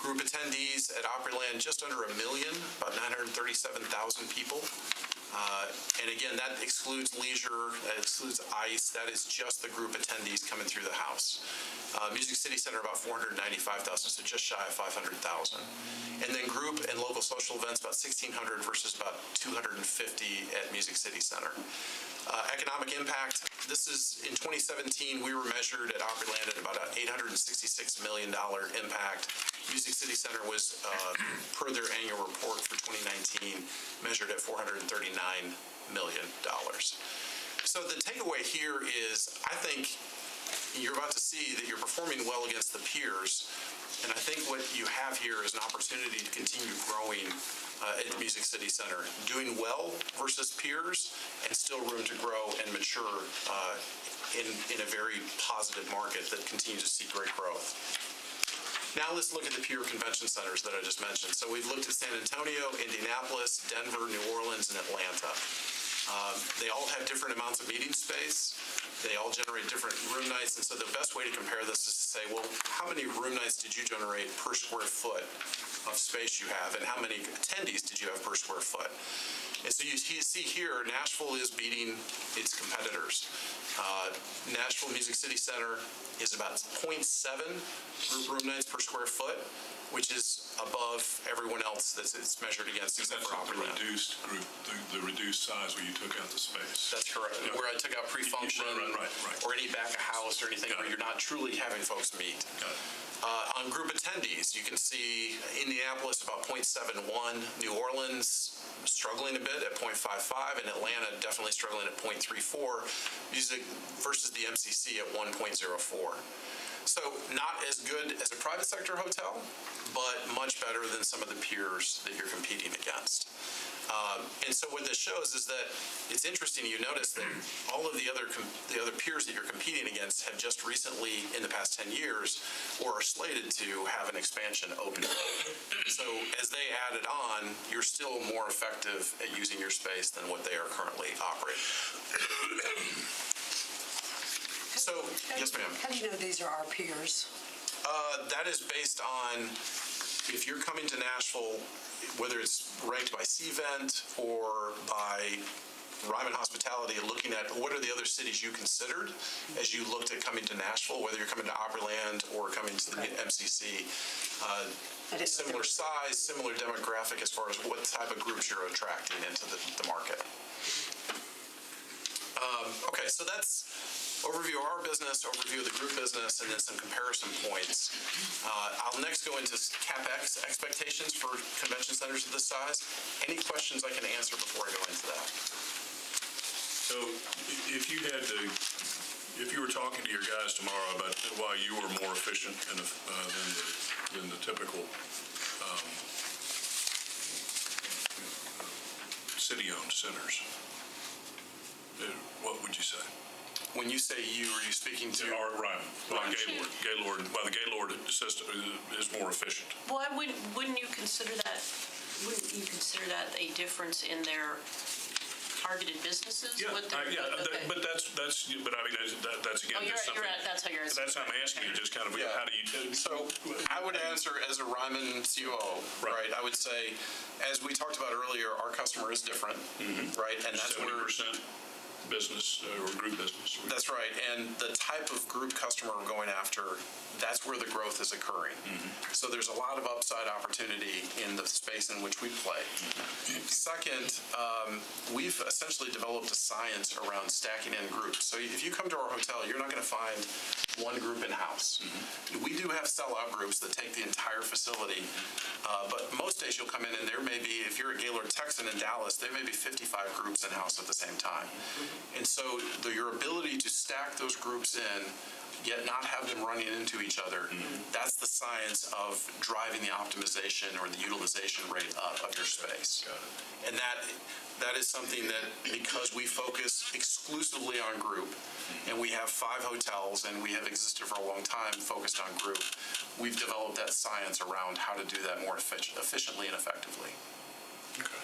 S3: Group attendees at Opryland just under 1 million, about 937,000 people. And again, that excludes leisure, that excludes ICE, that is just the group attendees coming through the house. Music City Center about 495,000, so just shy of 500,000. And then group and local social events about 1,600 versus about 250 at Music City Center. Economic impact, this is in 2017, we were measured at Opryland at about an $866 million impact. Music City Center was, per their annual report for 2019, measured at $439 million. So the takeaway here is, I think you're about to see that you're performing well against the peers, and I think what you have here is an opportunity to continue growing at Music City Center, doing well versus peers, and still room to grow and mature in a very positive market that continues to see great growth. Now let's look at the pure convention centers that I just mentioned. So we've looked at San Antonio, Indianapolis, Denver, New Orleans, and Atlanta. They all have different amounts of meeting space. They all generate different room nights. And so the best way to compare this is to say, well, how many room nights did you generate per square foot of space you have, and how many attendees did you have per square foot? And so you see here, Nashville is beating its competitors. Nashville Music City Center is about 0.7 group room nights per square foot, which is above everyone else that it's measured against, except for Opryland.
S1: Reduced group, the reduced size where you took out the space.
S3: That's correct. Yeah. Where I took out pre-function
S1: right.
S3: or any back of house or anything where you're not truly having folks meet. On group attendees, you can see Indianapolis about 0.71, New Orleans struggling a bit at 0.55, and Atlanta definitely struggling at 0.34, music versus the MCC at 1.04. So not as good as a private sector hotel, but much better than some of the peers that you're competing against. And so what this shows is that it's interesting. You notice that all of the other peers that you're competing against have just recently, in the past 10 years, or are slated to have an expansion open. So as they add it on, you're still more effective at using your space than what they are currently operating. So, yes, ma'am.
S7: How do you know these are our peers?
S3: That is based on, if you're coming to Nashville, whether it's ranked by CVent or by Ryman Hospitality, looking at what are the other cities you considered as you looked at coming to Nashville, whether you're coming to Opryland or coming to the MCC. Similar size, similar demographic as far as what type of groups you're attracting into the market. Okay, so that's overview of our business, overview of the group business, and then some comparison points. I'll next go into CapEx expectations for convention centers of this size. Any questions I can answer before I go into that?
S1: So if you were talking to your guys tomorrow about why you were more efficient than the typical city-owned centers, what would you say?
S3: When you say you, are you speaking to?
S1: Right. Gaylord. Well, the Gaylord system is more efficient.
S2: Why wouldn't you consider that? Wouldn't you consider that a difference in their targeted businesses?
S1: Yeah,
S2: but I mean that's again. You're right. That's how you're asking.
S1: That's how I'm asking you. Just kind of how do you?
S3: So I would answer as a Ryman COO, right? I would say, as we talked about earlier, our customer is different, right? And that's
S1: 70% business or group business.
S3: That's right. And the type of group customer we're going after, that's where the growth is occurring. So there's a lot of upside opportunity in the space in which we play. Second, we've essentially developed a science around stacking in groups. So if you come to our hotel, you're not going to find one group in-house. We do have sellout groups that take the entire facility, but most days you'll come in and there may be, if you're a Gaylord Texan in Dallas, there may be 55 groups in-house at the same time. And so your ability to stack those groups in, yet not have them running into each other, that's the science of driving the optimization or the utilization rate up of your space. And that is something that, because we focus exclusively on group, and we have 5 hotels, and we have existed for a long time focused on group, we've developed that science around how to do that more efficiently and effectively.
S1: Okay.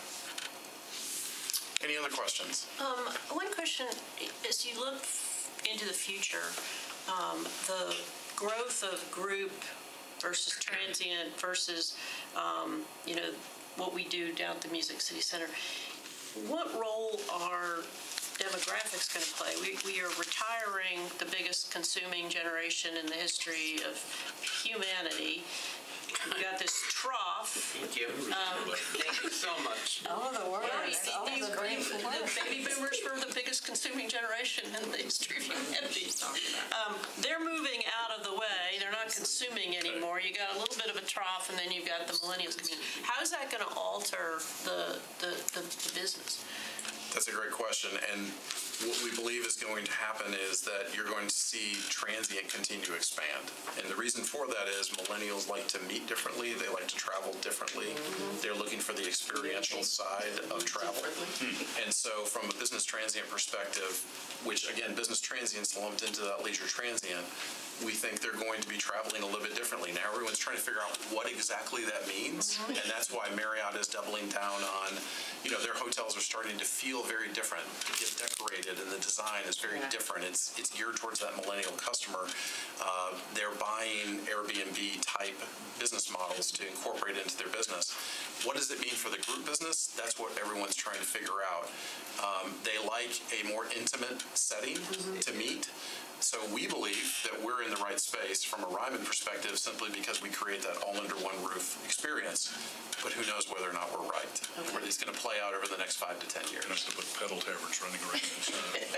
S3: Any other questions?
S2: One question, as you look into the future, the growth of group versus transient versus, what we do down at the Music City Center, what role are demographics going to play? We are retiring the biggest consuming generation in the history of humanity. We got this trough.
S5: Thank you. Thank you so much.
S7: Oh, the word.
S2: The baby boomers were the biggest consuming generation in the history of humanity. They're moving out of the way. They're not consuming anymore. You got a little bit of a trough, and then you've got the millennials coming in. How is that going to alter the business?
S3: That's a great question. And what we believe is going to happen is that you're going to see transient continue to expand. And the reason for that is millennials like to meet differently. They like to travel differently. They're looking for the experiential side of travel. And so from a business transient perspective, which again, business transient's lumped into that leisure transient, we think they're going to be traveling a little bit differently. Now everyone's trying to figure out what exactly that means, and that's why Marriott is doubling down on, their hotels are starting to feel very different, get decorated, and the design is very different. It's geared towards that millennial customer. They're buying Airbnb type business models to incorporate into their business. What does it mean for the group business? That's what everyone's trying to figure out. They like a more intimate setting to meet. So we believe that we're in the right space from a Ryman perspective simply because we create that all under one roof experience. But who knows whether or not we're right. Okay. It's going to play out over the next 5 to 10 years.
S1: That's the pedal taverns running around inside.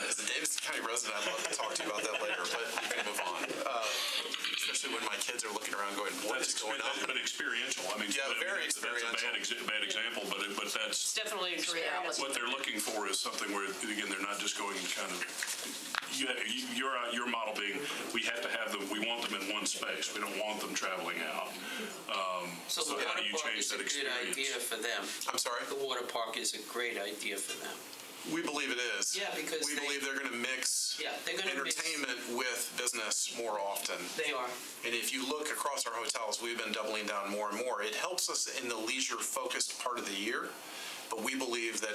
S3: As the Davidson County resident, I'd love to talk to you about that later, but you can move on. Especially when my kids are looking around going, what is going on?
S1: But experiential. I mean,
S3: yeah, very experiential.
S1: That's a bad example, but that's...
S2: It's definitely experience.
S1: What they're looking for is something where, again, they're not just going kind of... Your model being, we have to have them, we want them in one space. We don't want them traveling out.
S5: So the
S1: how do
S5: water
S1: you
S5: park
S1: change
S5: is a
S1: that
S5: good
S1: experience?
S5: idea for them.
S3: I'm sorry?
S5: The water park is a great idea for them.
S3: We believe it is.
S5: Yeah, because
S3: we believe they're going to mix entertainment with business more often.
S5: They are.
S3: And if you look across our hotels, we've been doubling down more and more. It helps us in the leisure-focused part of the year, but we believe that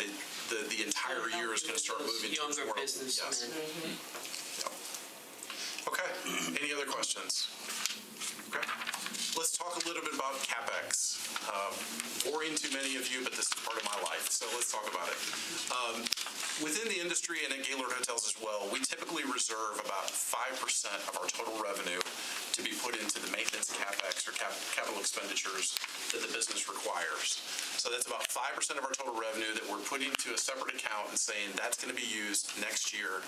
S3: the entire year is going to start moving towards more.
S5: Younger businessmen.
S3: Yes. Okay. Any other questions? Okay. Let's talk a little bit about CapEx. Boring to many of you, but this is part of my life, so let's talk about it. Within the industry and at Gaylord Hotels as well, we typically reserve about 5% of our total revenue to be put into the maintenance CapEx or capital expenditures that the business requires. So that's about 5% of our total revenue that we're putting to a separate account and saying that's going to be used next year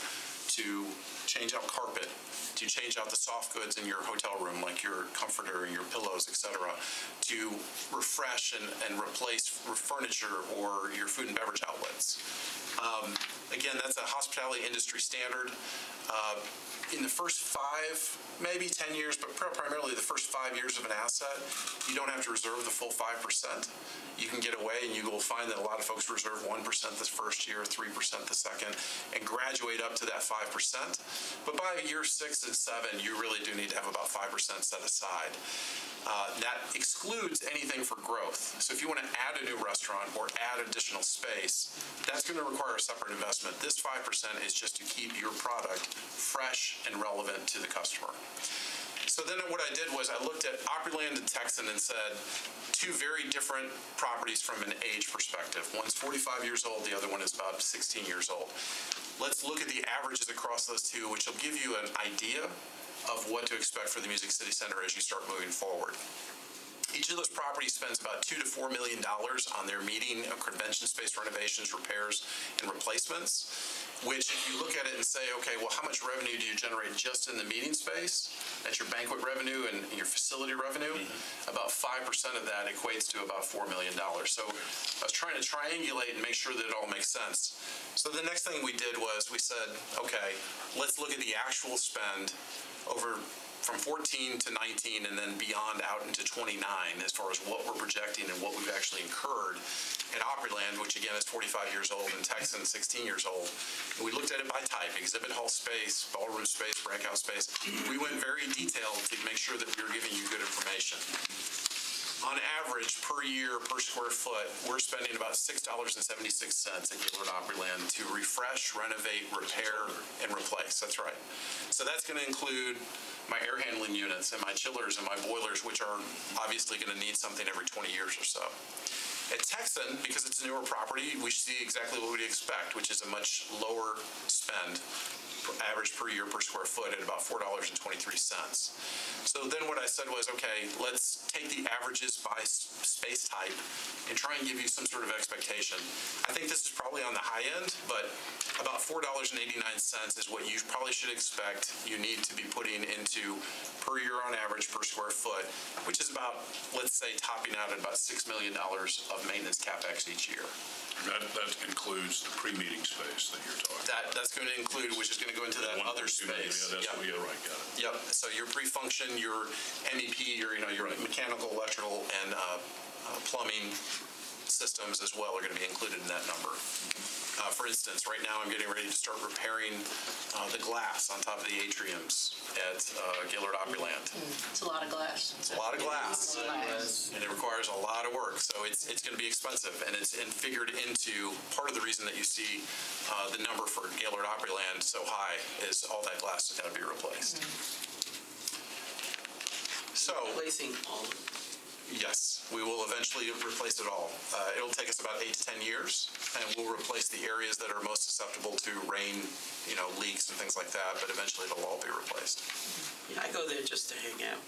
S3: to change out carpet, to change out the soft goods in your hotel room, like your comforter and your pillows, etc., to refresh and replace furniture or your food and beverage outlets. Again, that's a hospitality industry standard. In the first 5, maybe 10 years, but primarily the first 5 years of an asset, you don't have to reserve the full 5%. You can get away, and you will find that a lot of folks reserve 1% this first year, 3% the second, and graduate up to that 5%. But by year 6 and 7, you really do need to have about 5% set aside. That excludes anything for growth. So if you want to add a new restaurant or add additional space, that's going to require a separate investment. This 5% is just to keep your product fresh and relevant to the customer. So then what I did was I looked at Opryland and Texan and said, 2 very different properties from an age perspective. One's 45 years old, the other one is about 16 years old. Let's look at the averages across those 2, which will give you an idea of what to expect for the Music City Center as you start moving forward. Each of those properties spends about $2 to $4 million on their meeting and convention space renovations, repairs, and replacements, which if you look at it and say, okay, well, how much revenue do you generate just in the meeting space? That's your banquet revenue and your facility revenue. About 5% of that equates to about $4 million. So I was trying to triangulate and make sure that it all makes sense. So the next thing we did was we said, okay, let's look at the actual spend over from 14 to 19 and then beyond out into 29 as far as what we're projecting and what we've actually incurred at Opryland, which again is 45 years old, and Texan 16 years old. And we looked at it by type: exhibit hall space, ballroom space, breakout space. We went very detailed to make sure that we were giving you good information. On average, per year, per square foot, we're spending about $6.76 at Gaylord Opryland to refresh, renovate, repair, and replace. That's right. So that's going to include my air handling units and my chillers and my boilers, which are obviously going to need something every 20 years or so. At Texan, because it's a newer property, we see exactly what we'd expect, which is a much lower spend, average per year per square foot at about $4.23. So then what I said was, okay, let's take the averages by space type and try and give you some sort of expectation. I think this is probably on the high end, but about $4.89 is what you probably should expect you need to be putting into per year on average per square foot, which is about, let's say, topping out at about $6 million of maintenance CapEx each year.
S1: That includes the pre-meeting space that you're talking about.
S3: That's going to include, which is going to go into that other space.
S1: Yeah, that's right, got it.
S3: Yep. So your pre-function, your MEP, your mechanical, electrical, and plumbing systems as well are going to be included in that number. For instance, right now I'm getting ready to start repairing the glass on top of the atriums at Gaylord Opryland.
S2: It's a lot of glass.
S3: It's a lot of glass, and it requires a lot of work, so it's going to be expensive, and it's figured into part of the reason that you see the number for Gaylord Opryland so high is all that glass has got to be replaced. So,
S5: Replacing all of it.
S3: yes, we will eventually replace it all. It'll take us about 8 to 10 years, and we'll replace the areas that are most susceptible to rain, leaks and things like that, but eventually it'll all be replaced.
S5: Yeah, I go there just to hang out.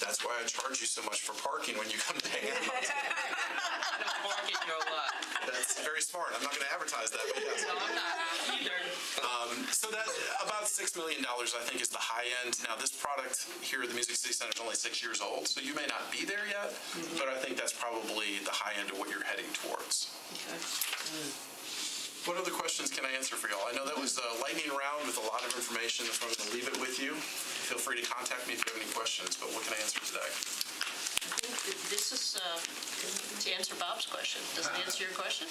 S3: That's why I charge you so much for parking when you come to hang out.
S5: I don't park in your lot.
S3: That's very smart. I'm not going to advertise that, but yes.
S5: No, I'm not either.
S3: So that about $6 million, I think, is the high end. Now, this product here at the Music City Center is only 6 years old, so you may not be there yet, but I think that's probably the high end of what you're heading towards.
S2: Okay.
S3: What other questions can I answer for y'all? I know that was a lightning round with a lot of information, so I'm going to leave it with you. Feel free to contact me if you have any questions, but what can I answer today?
S2: I think that this is to answer Bob's question. Does it answer your question?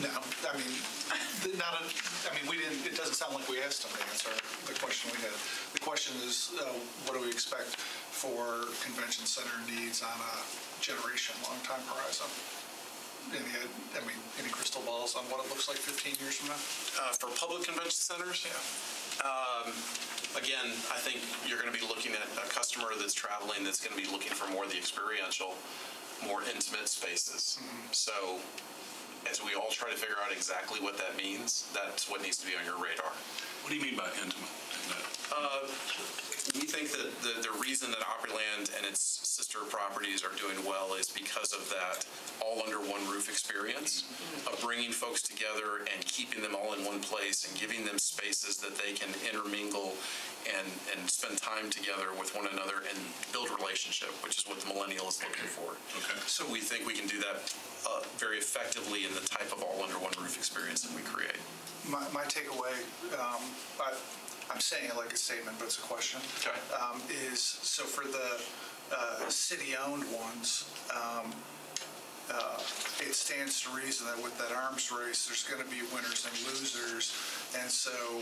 S6: No, I mean, we didn't, it doesn't sound like we asked them to answer the question we had. The question is, what do we expect for convention center needs on a generation, long time horizon? Any crystal balls on what it looks like 15 years from now?
S3: For public convention centers?
S6: Yeah.
S3: Again, I think you're going to be looking at a customer that's traveling that's going to be looking for more of the experiential, more intimate spaces. So as we all try to figure out exactly what that means, that's what needs to be on your radar.
S1: What do you mean by intimate?
S3: We think that the reason that Opryland and its sister properties are doing well is because of that all under one roof experience of bringing folks together and keeping them all in one place and giving them spaces that they can intermingle and spend time together with one another and build a relationship, which is what the millennial is looking for.
S1: Okay.
S3: So we think we can do that very effectively in the type of all under one roof experience that we create.
S6: My takeaway, I'm saying it like a statement, but it's a question.
S3: Okay.
S6: Is so for the city-owned ones, it stands to reason that with that arms race, there's going to be winners and losers, and so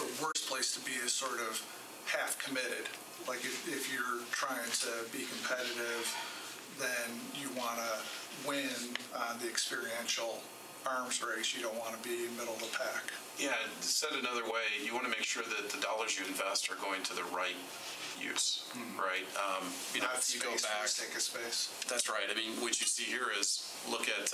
S6: the worst place to be is sort of half committed. Like if you're trying to be competitive, then you want to win on the experiential arms race. You don't want to be middle of the pack.
S3: Yeah, said another way, you want to make sure that the dollars you invest are going to the right use, right?
S6: Not
S3: if you go back,
S6: take a space.
S3: that's right. I mean, what you see here is look at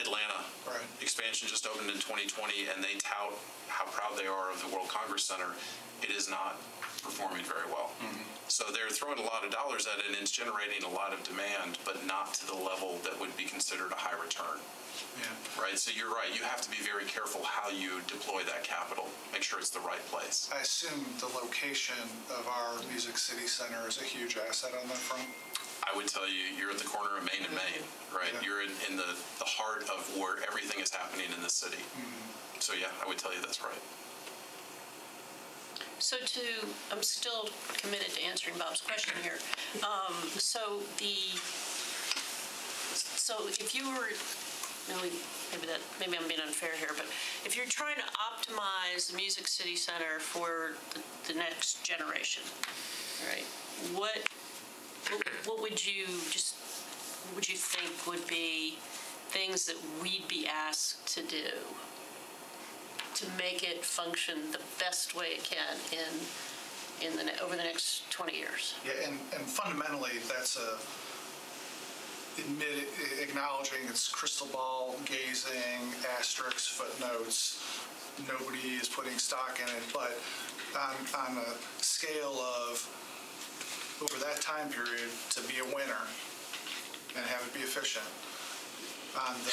S3: Atlanta.
S6: Right.
S3: Expansion just opened in 2020, and they tout how proud they are of the World Congress Center. It is not performing very well. So they're throwing a lot of dollars at it, and it's generating a lot of demand, but not to the level that would be considered a high return.
S6: Yeah.
S3: Right, so you're right. You have to be very careful how you deploy that capital. Make sure it's the right place.
S6: I assume the location of our Music City Center is a huge asset on that front.
S3: I would tell you, you're at the corner of Main and Main, right?
S6: Yeah.
S3: You're in the heart of where everything is happening in the city. So yeah, I would tell you that's right.
S2: So I'm still committed to answering Bob's question here. So if you were, maybe I'm being unfair here, but if you're trying to optimize the Music City Center for the next generation, right? What would you think would be things that we'd be asked to do to make it function the best way it can over the next 20 years?
S6: Yeah, and fundamentally, that's acknowledging it's crystal ball gazing, asterisks, footnotes. Nobody is putting stock in it, but on a scale of over that time period to be a winner and have it be efficient, on the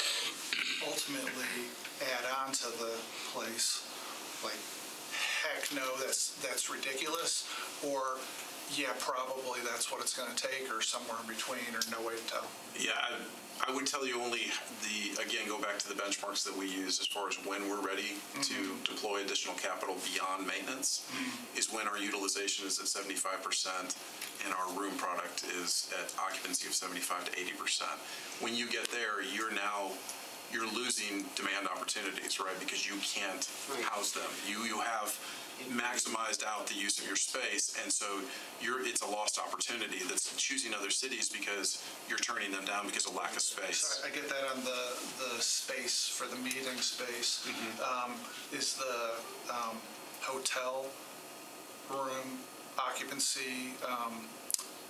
S6: ultimately add on to the place, like heck no, that's ridiculous, or yeah, probably that's what it's going to take, or somewhere in between, or no way to tell.
S3: Yeah, I would tell you only again, go back to the benchmarks that we use as far as when we're ready to deploy additional capital beyond maintenance is when our utilization is at 75% and our room product is at occupancy of 75 to 80%. When you get there, you're losing demand opportunities, right? Because you can't house them. You have maximized out the use of your space, and so it's a lost opportunity that's choosing other cities because you're turning them down because of lack of space.
S6: So I get that on the space for the meeting space. Is the hotel room occupancy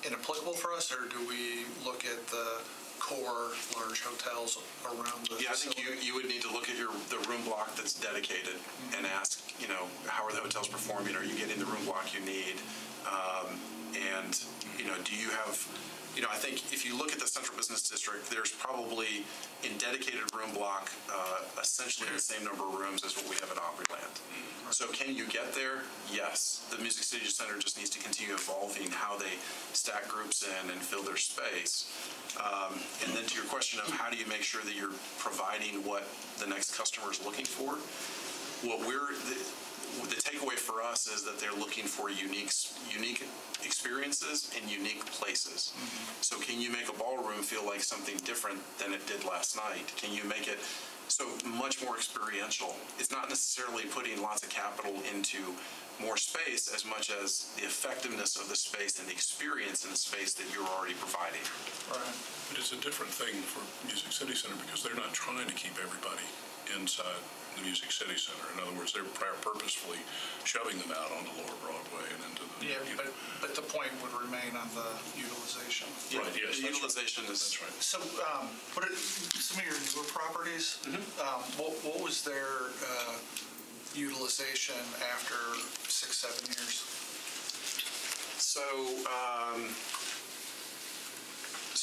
S6: inapplicable for us, or do we look at the core large hotels around the
S3: Yeah, I think
S6: facility?
S3: you would need to look at the room block that's dedicated and ask, how are the hotels performing? Are you getting the room block you need? And, do you have, I think if you look at the Central Business District, there's probably in dedicated room block essentially the same number of rooms as what we have at Opryland. So can you get there? Yes. The Music City Center just needs to continue evolving how they stack groups in and fill their space. And then to your question of how do you make sure that you're providing what the next customer is looking for, the takeaway for us is that they're looking for unique experiences in unique places. So can you make a ballroom feel like something different than it did last night? Can you make it so much more experiential? It's not necessarily putting lots of capital into more space as much as the effectiveness of the space and the experience in the space that you're already providing.
S6: Right.
S1: But it's a different thing for Music City Center because they're not trying to keep everybody inside the Music City Center. In other words, they're purposefully shoving them out onto Lower Broadway and into the...
S6: Yeah, but the point would remain on the utilization.
S1: Right, yes.
S3: The utilization is...
S1: That's right.
S6: So, some of your newer properties, what was their utilization after 6-7 years?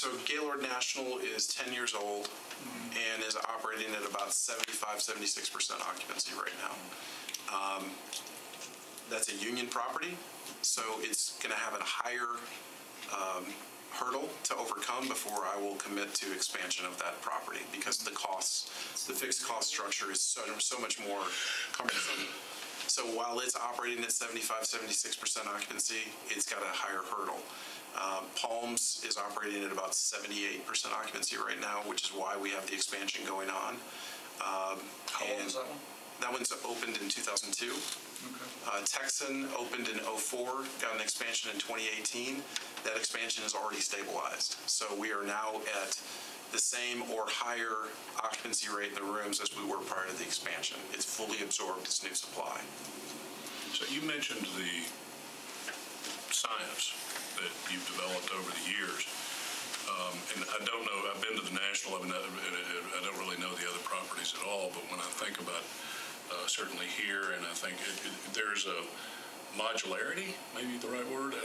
S3: So Gaylord National is 10 years old and is operating at about 75-76% occupancy right now. That's a union property, so it's going to have a higher hurdle to overcome before I will commit to expansion of that property because the fixed cost structure is so much more cumbersome. So while it's operating at 75-76% occupancy, it's got a higher hurdle. Palms is operating at about 78% occupancy right now, which is why we have the expansion going on.
S6: How old is that one?
S3: That one's opened in 2002. Okay. Texan opened in 2004, got an expansion in 2018. That expansion is already stabilized. So we are now at the same or higher occupancy rate in the rooms as we were prior to the expansion. It's fully absorbed its new supply.
S1: So you mentioned the science that you've developed over the years. And I don't know, I've been to the Nashville, I don't really know the other properties at all, but when I think about certainly here, and I think there's a modularity, maybe the right word,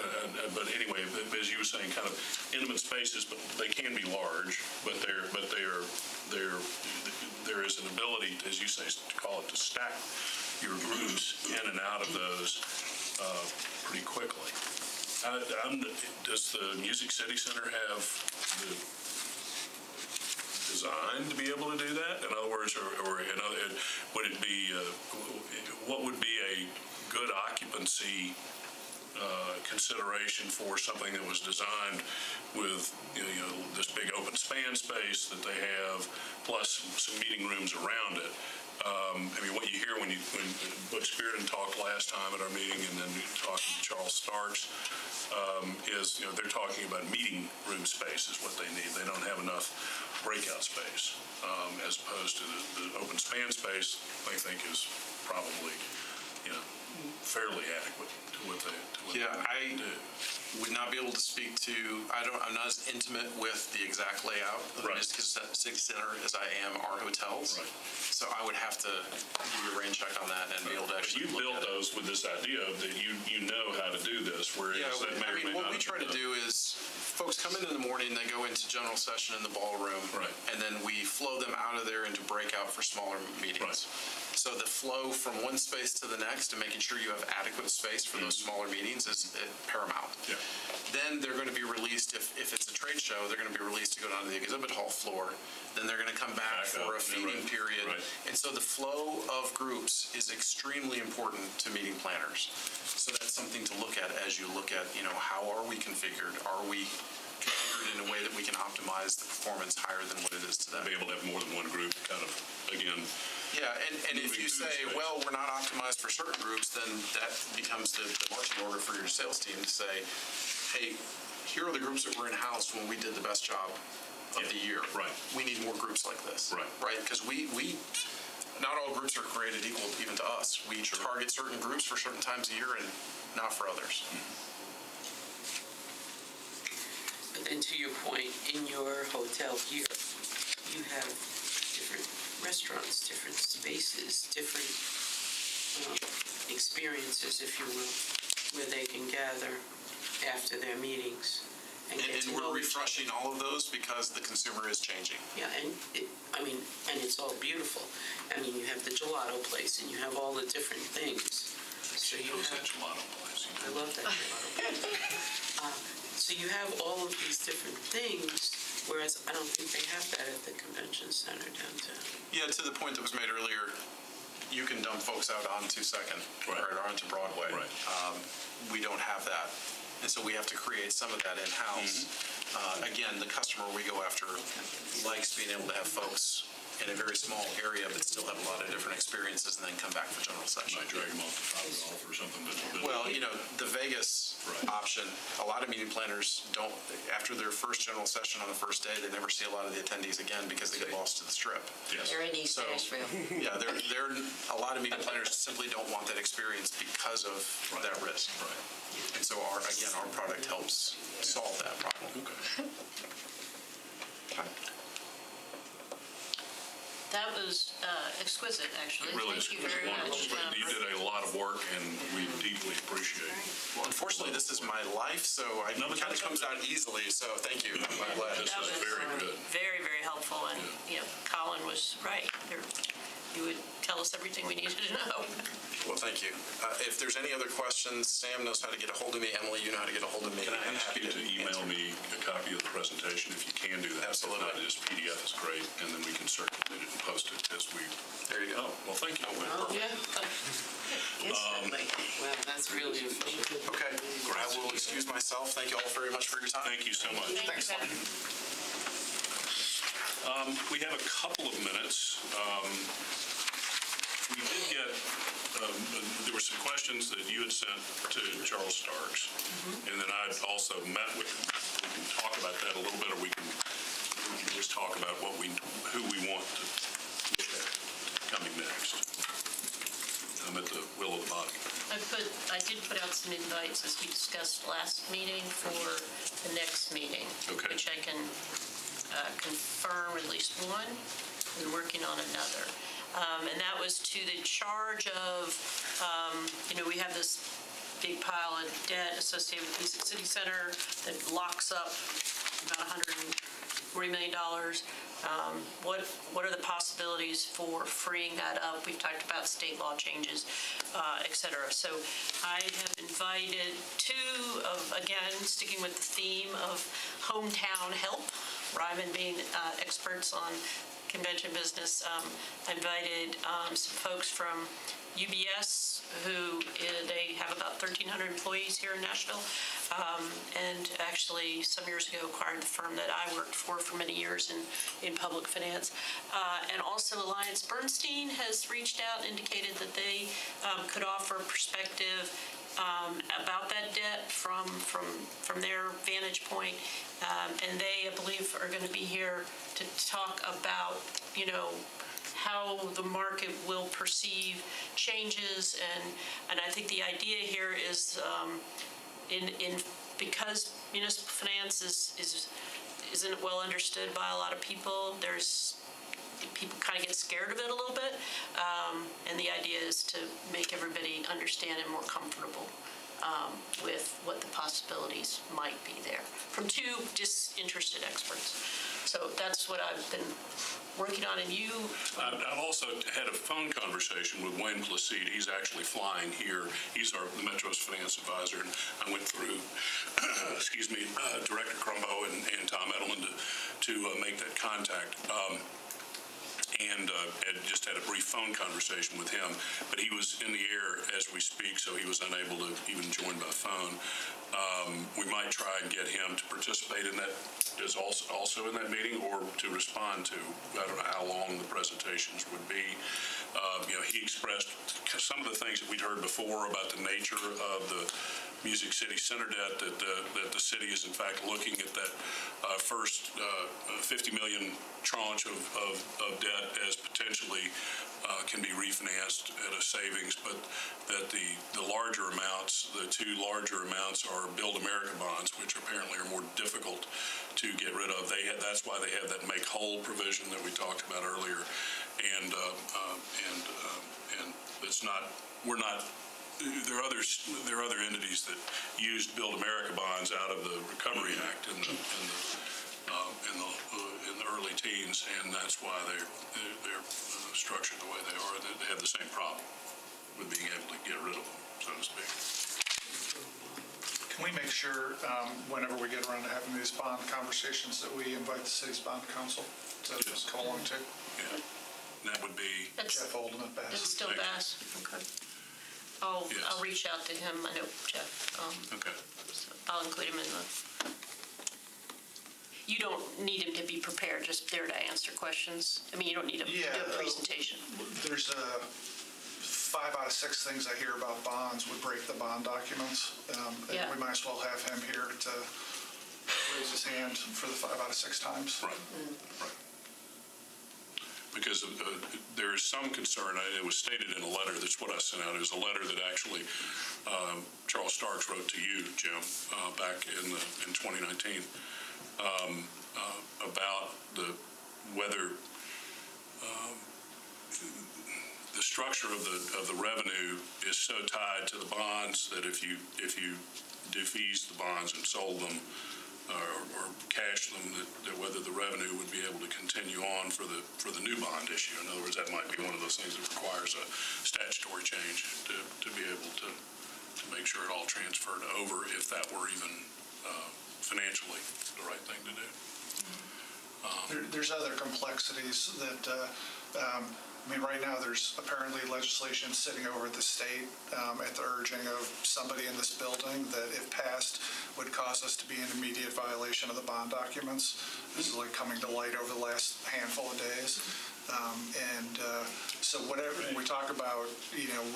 S1: but anyway, as you were saying, kind of intimate spaces, but they can be large, but there is an ability, as you say, to call it to stack your groups in and out of those pretty quickly. Does the Music City Center have the design to be able to do that? In other words, would it be what would be a good occupancy consideration for something that was designed with this big open span space that they have, plus some meeting rooms around it? What you hear when Butch Spearden talked last time at our meeting, and then talking to Charles Starks, is they're talking about meeting room space is what they need. They don't have enough breakout space, as opposed to the open span space. They think is probably fairly adequate to what they do.
S3: Would not be able to speak to. I'm not as intimate with the exact layout of the Music City Center as I am our hotels. Right. So I would have to give you a rain check on that and be able to actually. You built
S1: those with this idea that you know how to do this. Whereas
S3: what we try to do is folks come in the morning, they go into general session in the ballroom, and then we flow them out of there into breakout for smaller meetings. Right. So the flow from one space to the next and making making sure you have adequate space for those smaller meetings is paramount.
S1: Yeah.
S3: Then they're going to be released, if it's a trade show, they're going to be released to go down to the exhibit hall floor. Then they're going to come back for a feeding period.
S1: Right.
S3: And so the flow of groups is extremely important to meeting planners. So that's something to look at as you look at, how are we configured? Are we configured in a way that we can optimize the performance higher than what it is today?
S1: Be able to have more than one group, kind of, again.
S3: Yeah, and if you say, well, we're not optimized for certain groups, then that becomes the marching order for your sales team to say, hey, here are the groups that were in-house when we did the best job of the year.
S1: Right.
S3: We need more groups like this.
S1: Right.
S3: Right, because we not all groups are created equal even to us. We target certain groups for certain times a year and not for others.
S5: But then to your point, in your hotel here, you have different restaurants, different spaces, different experiences, if you will, where they can gather after their meetings. And
S3: we're refreshing all of those because the consumer is changing.
S5: Yeah, and it's all beautiful. I mean, you have the gelato place, and you have all the different things. So you have
S1: that gelato place.
S5: I love that gelato place. So you have all of these different things, whereas I don't think they have that at the convention center downtown.
S3: Yeah, to the point that was made earlier, you can dump folks out onto 2nd or onto Broadway.
S1: Right.
S3: We don't have that. And so we have to create some of that in-house. Again, the customer we go after likes being able to have folks in a very small area, but still have a lot of different experiences and then come back for general session.
S1: Might drag them off to top golf or something.
S3: Well, the Vegas option, a lot of meeting planners don't, after their first general session on the first day, they never see a lot of the attendees again because they get lost to the Strip.
S1: Yes.
S7: They're in East Nashville.
S3: Yeah, they're a lot of meeting planners simply don't want that experience because of that risk.
S1: Right.
S3: And so our product helps solve that problem.
S1: Okay.
S2: That was exquisite, actually.
S1: It really is
S2: Thank you very much.
S1: wonderful. You did a lot of work, and we deeply appreciate it.
S3: Well, unfortunately, this is my life, so it kind of comes out easily, so thank you. I'm glad.
S1: This is very good.
S2: Very, very helpful, and, Colin was right. You would tell us everything we needed to know.
S3: Well, thank you. If there's any other questions, Sam knows how to get a hold of me. Emily, you know how to get a hold of me.
S1: Can I
S3: I'm
S1: ask
S3: happy
S1: you to email me a copy of the presentation if you can do that?
S3: Absolutely.
S1: If not, just PDF is great, and then we can circulate it and post it as we.
S3: There you go.
S1: Oh, well, thank you.
S5: Yeah. Instantly. Well, that's really efficient.
S3: Okay. I will excuse myself. Thank you all very much for your time.
S1: Thank you so much.
S3: Thanks.
S1: We have a couple of minutes. We did get, there were some questions that you had sent to Charles Starks, and then I'd also met with him. We can talk about that a little bit, or we can just talk about who we want to look at coming next. I'm at the will of the body.
S2: I did put out some invites, as we discussed last meeting, for the next meeting.
S1: Okay.
S2: Which I can confirm at least one. We're working on another. And that was to the charge of, we have this big pile of debt associated with Music City Center that locks up about $140 million. What are the possibilities for freeing that up? We've talked about state law changes, et cetera. So I have invited two of, again, sticking with the theme of hometown help, Ryman being experts on convention business. I invited some folks from UBS, who they have about 1,300 employees here in Nashville, and actually some years ago acquired the firm that I worked for many years in public finance. And also Alliance Bernstein has reached out and indicated that they could offer perspective about that debt from their vantage point. And they, I believe, are going to be here to talk about, how the market will perceive changes. And I think the idea here is because municipal finance isn't well understood by a lot of people, people kind of get scared of it a little bit. And the idea is to make everybody understand and more comfortable with what the possibilities might be there from two disinterested experts. So that's what I've been working on, and you...
S1: I've also had a phone conversation with Wayne Placide. He's actually flying here. He's the Metro's finance advisor, and I went through, excuse me, Director Crumbo and Tom Edelman to make that contact. And just had a brief phone conversation with him, but he was in the air as we speak, so he was unable to even join by phone. We might try and get him to participate in that, is also in that meeting, or to respond to, I don't know how long the presentations would be. He expressed some of the things that we'd heard before about the nature of the Music City Center debt, that the city is in fact looking at that first $50 million tranche of debt as potentially can be refinanced at a savings, but that the larger amounts, the two larger amounts, are Build America bonds, which apparently are more difficult to get rid of. That's why they have that make whole provision that we talked about earlier, and it's not. We're not. There are other entities that used Build America bonds out of the Recovery Act in the early teens, and that's why they're structured the way they are. They have the same problem with being able to get rid of them, so to speak.
S6: Can we make sure, whenever we get around to having these bond conversations, that we invite the city's bond council to come along too?
S1: Yeah, and that would be
S6: Jeff Oldham at Bass.
S2: It's still Bass. Okay.
S1: Yes.
S2: I'll reach out to him. I know Jeff.
S1: okay.
S2: So I'll include him in the... You don't need him to be prepared, just there to answer questions. I mean, you don't need him to do a presentation.
S6: There's 5 out of 6 things I hear about bonds would break the bond documents. And we might as well have him here to raise his hand for the 5 out of 6 times.
S1: Right. Right. Because there is some concern. It was stated in a letter. That's what I sent out. It was a letter that actually Charles Starks wrote to you, Jim, back in 2019 about whether the structure of the revenue is so tied to the bonds that if you defeased the bonds and sold them or cashed them, that whether the revenue would be able to continue on for the new bond issue. In other words, that might be one of those things that requires a statutory change to be able to make sure it all transferred over, if that were even financially the right thing to do.
S6: There's other complexities that, right now there's apparently legislation sitting over at the state at the urging of somebody in this building that, if passed, would cause us to be in immediate violation of the bond documents. This is like coming to light over the last handful of days. So whatever we talk about,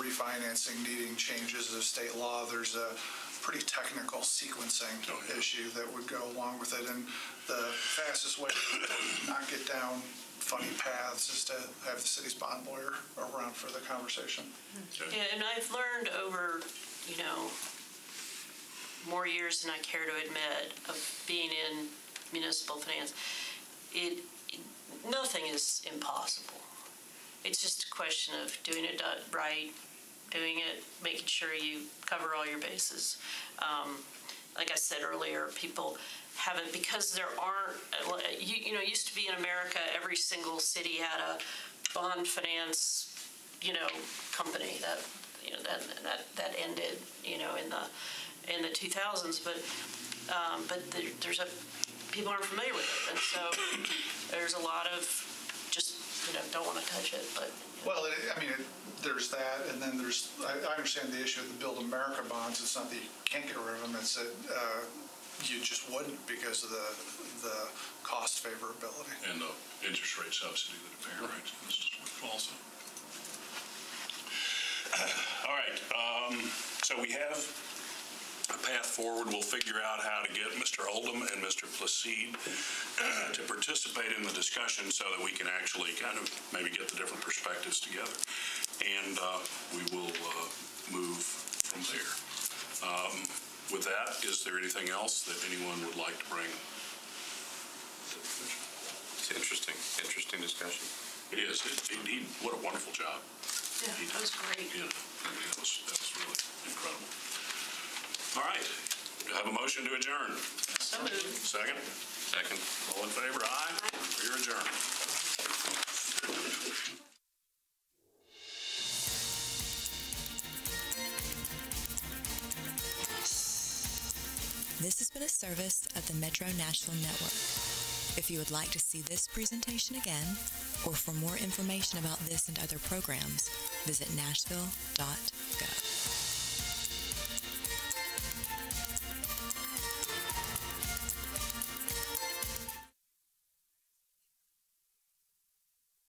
S6: refinancing needing changes of state law, there's a pretty technical sequencing issue that would go along with it. And the fastest way to not get down funny paths is to have the city's bond lawyer around for the conversation.
S1: Okay.
S2: Yeah, and I've learned over, more years than I care to admit of being in municipal finance, nothing is impossible. It's just a question of doing it right, doing it, making sure you cover all your bases. Like I said earlier, people haven't, because there aren't, used to be in America, every single city had a bond finance, company that ended, in the 2000s, but people aren't familiar with it, and so there's a lot of just, don't want to touch it, but.
S6: Well, there's that, and then I understand the issue of the Build America bonds. It's not that you can't get rid of them, it's that you just wouldn't because of the cost favorability.
S1: And the interest rate subsidy that apparently also. All right, so we have a path forward. We'll figure out how to get Mr. Oldham and Mr. Placide to participate in the discussion so that we can actually kind of maybe get the different perspectives together. And we will move from there. With that, is there anything else that anyone would like to bring?
S4: It's interesting discussion.
S1: It is. What a wonderful job.
S2: Yeah, that was great.
S1: Yeah, that was really incredible. All right. Do I have a motion to adjourn?
S2: So moved.
S1: Second?
S4: Second.
S1: All in favor? Aye.
S3: adjourn.
S8: This has been a service of the Metro Nashville Network. If you would like to see this presentation again, or for more information about this and other programs, visit nashville.org.